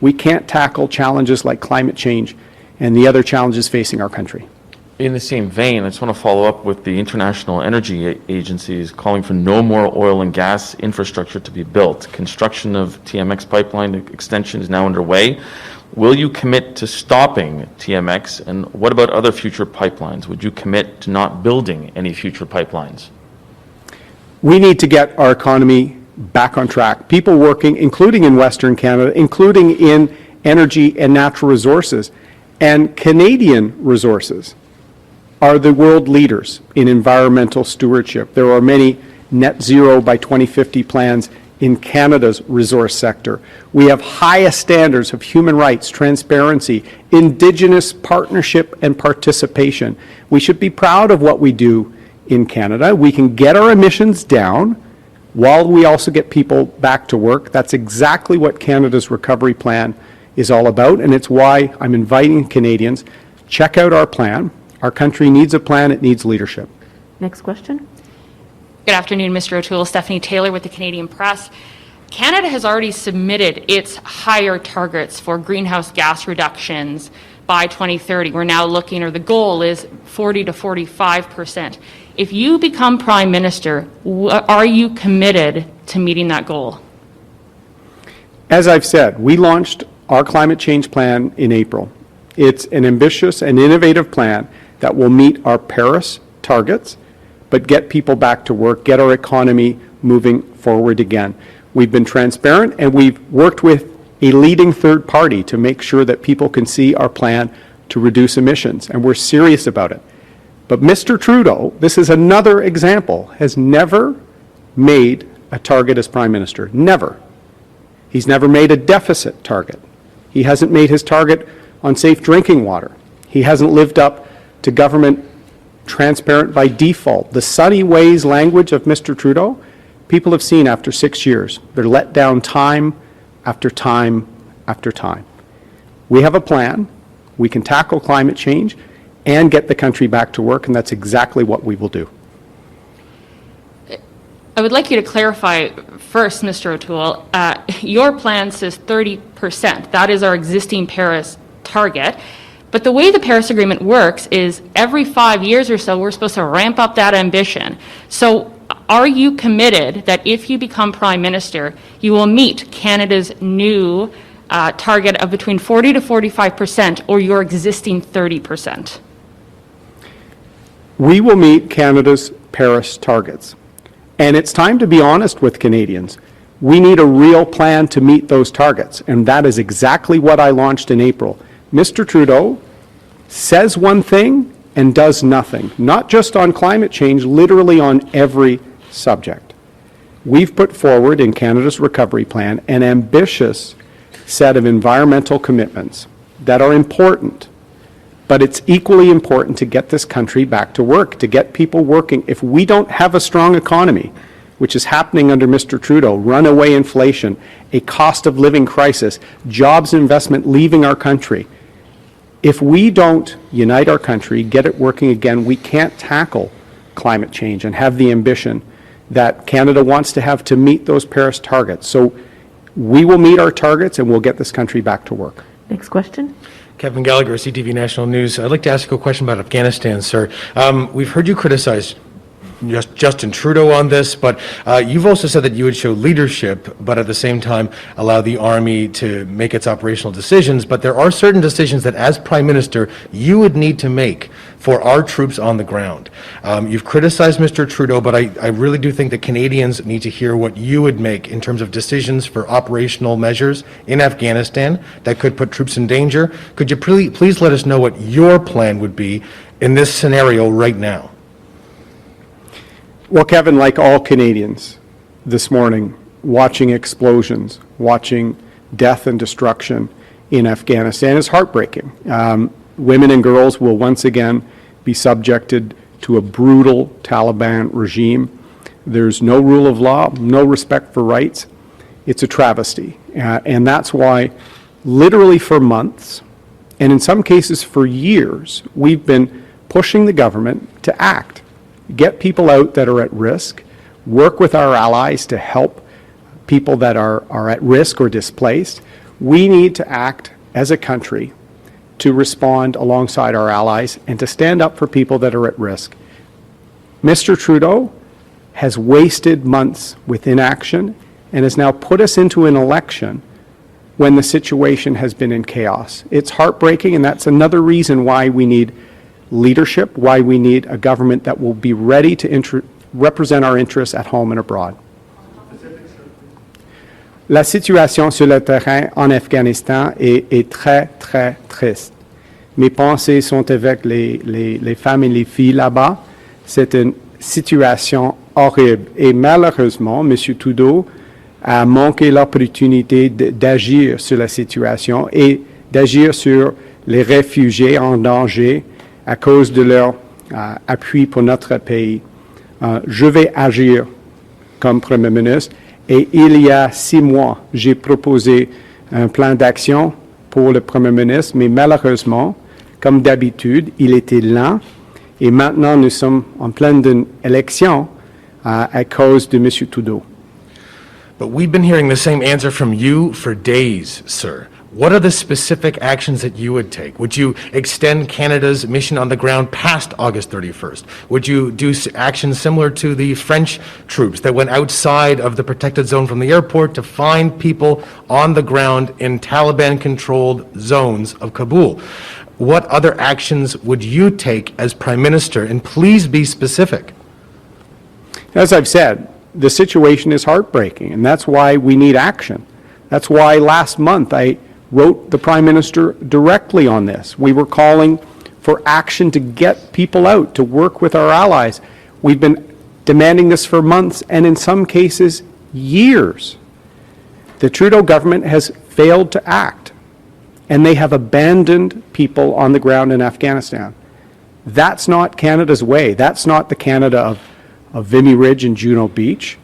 we can't tackle challenges like climate change and the other challenges facing our country. In the same vein, I just want to follow up with the International Energy Agencies calling for no more oil and gas infrastructure to be built. Construction of TMX pipeline extension is now underway. Will you commit to stopping TMX, and what about other future pipelines? Would you commit to not building any future pipelines? We need to get our economy back on track. People working, including in Western Canada, including in energy and natural resources, and Canadian resources, are the world leaders in environmental stewardship. There are many net zero by 2050 plans in Canada's resource sector. We have highest standards of human rights, transparency, Indigenous partnership and participation. We should be proud of what we do in Canada. We can get our emissions down while we also get people back to work. That's exactly what Canada's recovery plan is all about, and it's why I'm inviting Canadians, check out our plan. Our country needs a plan, it needs leadership. Next question. Good afternoon, Mr. O'Toole. Stephanie Taylor with the Canadian Press. Canada has already submitted its higher targets for greenhouse gas reductions by 2030. We're now looking, or the goal is 40 to 45%. If you become Prime Minister, are you committed to meeting that goal? As I've said, we launched our climate change plan in April. It's an ambitious and innovative plan that will meet our Paris targets, but get people back to work, get our economy moving forward again. We've been transparent, and we've worked with a leading third party to make sure that people can see our plan to reduce emissions, and we're serious about it. But Mr. Trudeau, this is another example, has never made a target as Prime Minister. Never. He's never made a deficit target. He hasn't made his target on safe drinking water. He hasn't lived up to government transparent by default. The sunny ways language of Mr. Trudeau, people have seen after 6 years. They're let down time after time after time. We have a plan. We can tackle climate change and get the country back to work, and that's exactly what we will do. I would like you to clarify first, Mr. O'Toole, your plan says 30%. That is our existing Paris target. But the way the Paris Agreement works is every 5 years or so, we're supposed to ramp up that ambition. So are you committed that if you become Prime Minister, you will meet Canada's new target of between 40 to 45% or your existing 30%? We will meet Canada's Paris targets. And it's time to be honest with Canadians. We need a real plan to meet those targets, and that is exactly what I launched in April. Mr. Trudeau says one thing and does nothing, not just on climate change, literally on every subject. We've put forward in Canada's recovery plan an ambitious set of environmental commitments that are important, but it's equally important to get this country back to work, to get people working. If we don't have a strong economy, which is happening under Mr. Trudeau, runaway inflation, a cost of living crisis, jobs and investment leaving our country, if we don't unite our country, get it working again, we can't tackle climate change and have the ambition that Canada wants to have to meet those Paris targets. So we will meet our targets and we'll get this country back to work. Next question. Kevin Gallagher, CTV National News. I'd like to ask you a question about Afghanistan, sir. We've heard you criticize Justin Trudeau on this, but you've also said that you would show leadership, but at the same time allow the Army to make its operational decisions. But there are certain decisions that, as Prime Minister, you would need to make for our troops on the ground. You've criticized Mr. Trudeau, but I really do think that Canadians need to hear what you would make in terms of decisions for operational measures in Afghanistan that could put troops in danger. Could you please let us know what your plan would be in this scenario right now? Well, Kevin, like all Canadians this morning, watching explosions, watching death and destruction in Afghanistan is heartbreaking. Women and girls will once again be subjected to a brutal Taliban regime. There's no rule of law, no respect for rights. It's a travesty. And that's why, literally for months, and in some cases for years, we've been pushing the government to act. Get people out that are at risk, work with our allies to help people that are at risk or displaced. We need to act as a country to respond alongside our allies and to stand up for people that are at risk. Mr. Trudeau has wasted months with inaction and has now put us into an election when the situation has been in chaos. It's heartbreaking, and that's another reason why we need leadership, why we need a government that will be ready to represent our interests at home and abroad. La situation sur le terrain en Afghanistan est très, très triste. Mes pensées sont avec les femmes et les filles là-bas. C'est une situation horrible. Et malheureusement, M. Trudeau a manqué l'opportunité d'agir sur la situation et d'agir sur les réfugiés en danger à cause de leur appui pour notre pays. Je vais agir comme Premier ministre et il y a 6 mois, j'ai proposé un plan d'action pour le Premier ministre, mais malheureusement, comme d'habitude, il était lent et maintenant nous sommes en pleine élection à cause de M. Trudeau. But we've been hearing the same answer from you for days, sir. What are the specific actions that you would take? Would you extend Canada's mission on the ground past August 31st? Would you do actions similar to the French troops that went outside of the protected zone from the airport to find people on the ground in Taliban-controlled zones of Kabul? What other actions would you take as Prime Minister? And please be specific. As I've said, the situation is heartbreaking, and that's why we need action. That's why last month I wrote the Prime Minister directly on this. We were calling for action to get people out, to work with our allies. We've been demanding this for months and in some cases years. The Trudeau government has failed to act, and they have abandoned people on the ground in Afghanistan. That's not Canada's way. That's not the Canada of Vimy Ridge and Juno Beach.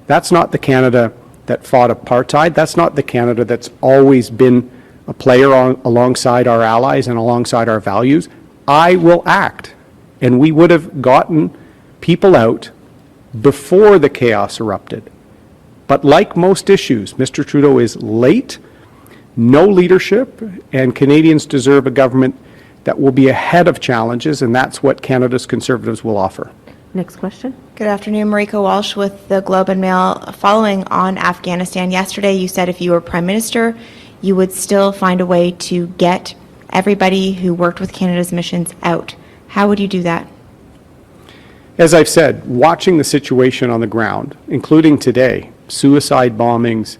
That's not the Canada that fought apartheid. That's not the Canada that's always been a player alongside our allies and alongside our values. I will act, and we would have gotten people out before the chaos erupted. But like most issues, Mr. Trudeau is late, no leadership, and Canadians deserve a government that will be ahead of challenges, and that's what Canada's Conservatives will offer. Next question. Good afternoon, Marika Walsh with the Globe and Mail. Following on Afghanistan, yesterday you said if you were Prime Minister, you would still find a way to get everybody who worked with Canada's missions out. How would you do that? As I've said, watching the situation on the ground, including today, suicide bombings,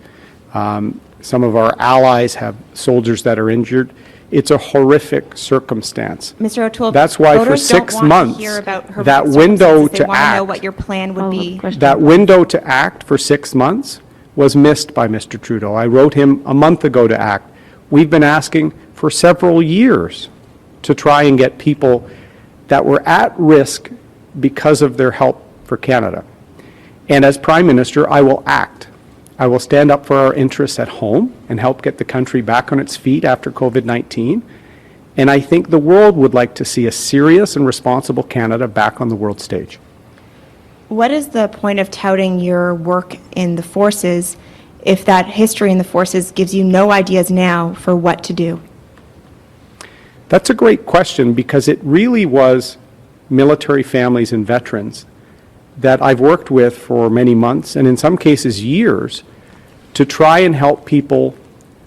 some of our allies have soldiers that are injured. It's a horrific circumstance. Mr. O'Toole, That's why for voters 6 don't want months, to hear about horrific that window circumstances. They to want to know act, what your plan would be. that window to act for 6 months was missed by Mr. Trudeau. I wrote him a month ago to act. We've been asking for several years to try and get people that were at risk because of their help for Canada. And as Prime Minister, I will act. I will stand up for our interests at home and help get the country back on its feet after COVID-19. And I think the world would like to see a serious and responsible Canada back on the world stage. What is the point of touting your work in the forces if that history in the forces gives you no ideas now for what to do? That's a great question, because it really was military families and veterans that I've worked with for many months, and in some cases years, to try and help people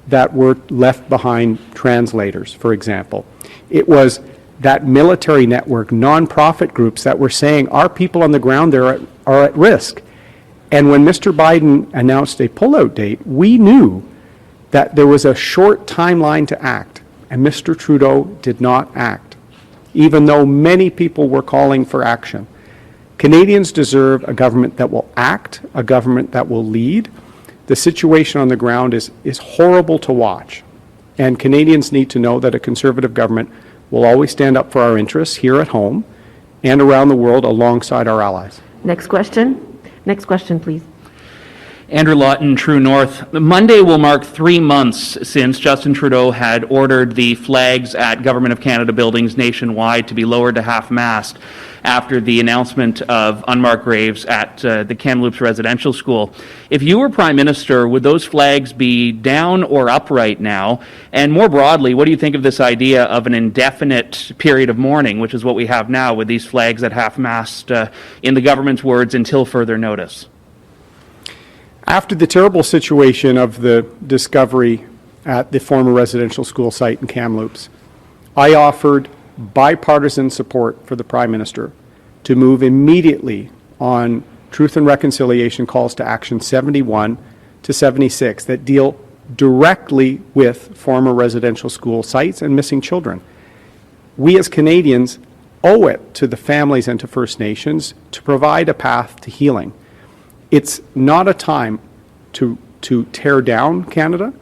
that were left behind, translators, for example. It was that military network, nonprofit groups that were saying our people on the ground there are at risk. And when Mr. Biden announced a pullout date, we knew that there was a short timeline to act, and Mr. Trudeau did not act, even though many people were calling for action. Canadians deserve a government that will act, a government that will lead. The situation on the ground is horrible to watch, and Canadians need to know that a Conservative government will always stand up for our interests here at home and around the world alongside our allies. Next question. Next question, please. Andrew Lawton, True North. Monday will mark 3 months since Justin Trudeau had ordered the flags at Government of Canada buildings nationwide to be lowered to half-mast after the announcement of unmarked graves at the Kamloops Residential School. If you were Prime Minister, would those flags be down or upright now? And more broadly, what do you think of this idea of an indefinite period of mourning, which is what we have now with these flags at half-mast, in the government's words, until further notice? After the terrible situation of the discovery at the former residential school site in Kamloops, I offered bipartisan support for the Prime Minister to move immediately on Truth and Reconciliation calls to action 71 to 76 that deal directly with former residential school sites and missing children. We as Canadians owe it to the families and to First Nations to provide a path to healing. It's not a time to tear down Canada.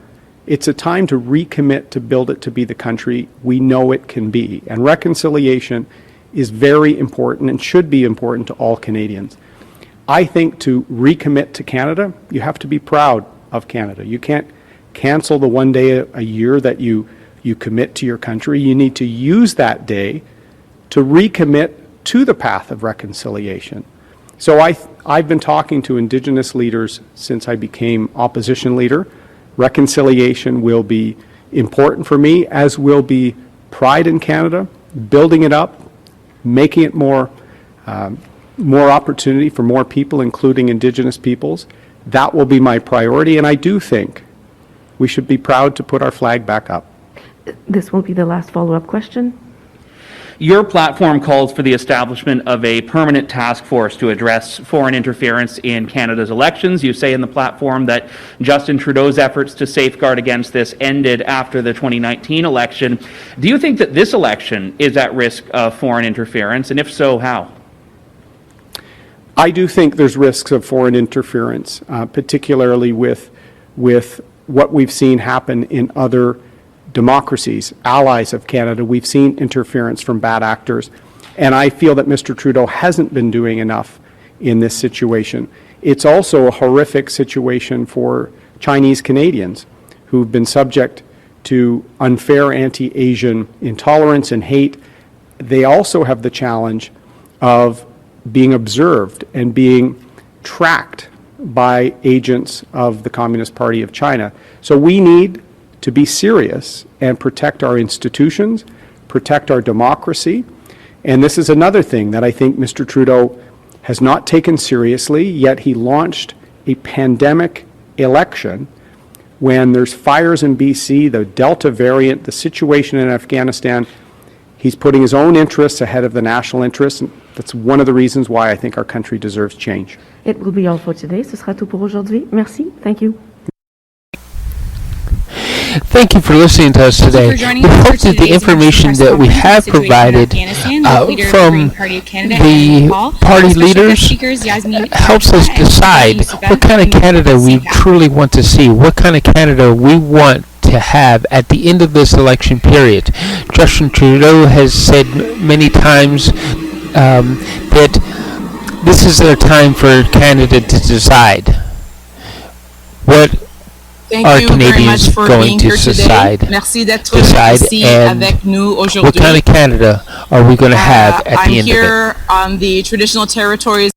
It's a time to recommit to build it to be the country we know it can be. And reconciliation is very important and should be important to all Canadians. I think to recommit to Canada, you have to be proud of Canada. You can't cancel the one day a year that you commit to your country. You need to use that day to recommit to the path of reconciliation. So I've been talking to Indigenous leaders since I became opposition leader. Reconciliation will be important for me, as will be pride in Canada, building it up, making it more opportunity for more people, including Indigenous peoples. That will be my priority, and I do think we should be proud to put our flag back up. This will be the last follow-up question. Your platform calls for the establishment of a permanent task force to address foreign interference in Canada's elections. You say in the platform that Justin Trudeau's efforts to safeguard against this ended after the 2019 election. Do you think that this election is at risk of foreign interference, and if so, how? I do think there's risks of foreign interference, particularly with what we've seen happen in other democracies, allies of Canada. We've seen interference from bad actors, and I feel that Mr. Trudeau hasn't been doing enough in this situation. It's also a horrific situation for Chinese Canadians who've been subject to unfair anti-Asian intolerance and hate. They also have the challenge of being observed and being tracked by agents of the Communist Party of China. So we need to be serious and protect our institutions, protect our democracy. And this is another thing that I think Mr. Trudeau has not taken seriously, yet he launched a pandemic election when there's fires in BC, the Delta variant, the situation in Afghanistan. He's putting his own interests ahead of the national interests. And that's one of the reasons why I think our country deserves change. It will be all for today. Ce sera tout pour aujourd'hui. Merci. Thank you. Thank you for listening to us today. for joining We us for hope that the today's information press that we conference on have the situation in provided Afghanistan, the leader of the from Green Party of Canada, the Aaron Paul, party special guest leaders speakers, Yasmin helps us Karacha and decide Yusufa what kind of from Canada we CPAC. truly want to see, what kind of Canada we want to have at the end of this election period. Justin Trudeau has said many times that this is their time for Canada to decide what Thank are you very Canadians much for going being to here today. decide, Merci d'être ici and avec nous what aujourd'hui. kind of Canada are we going to have at I'm the end of it. here on the traditional territories.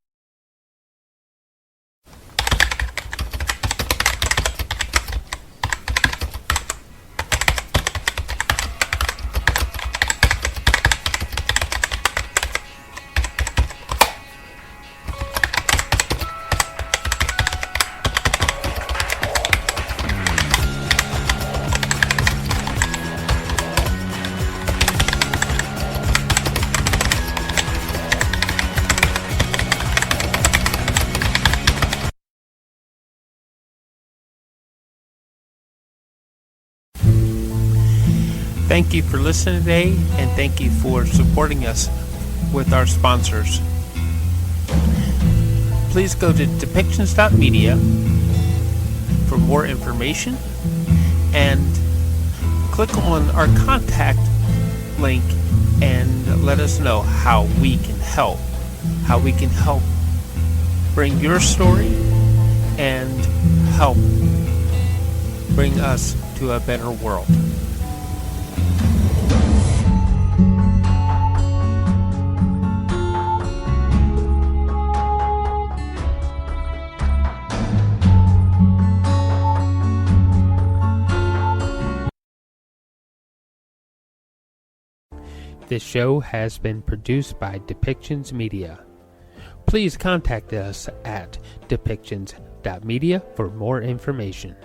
Thank you for listening today, and thank you for supporting us with our sponsors. Please go to depictions.media for more information and click on our contact link and let us know how we can help. How we can help bring your story and help bring us to a better world. This show has been produced by Depictions Media. Please contact us at depictions.media for more information.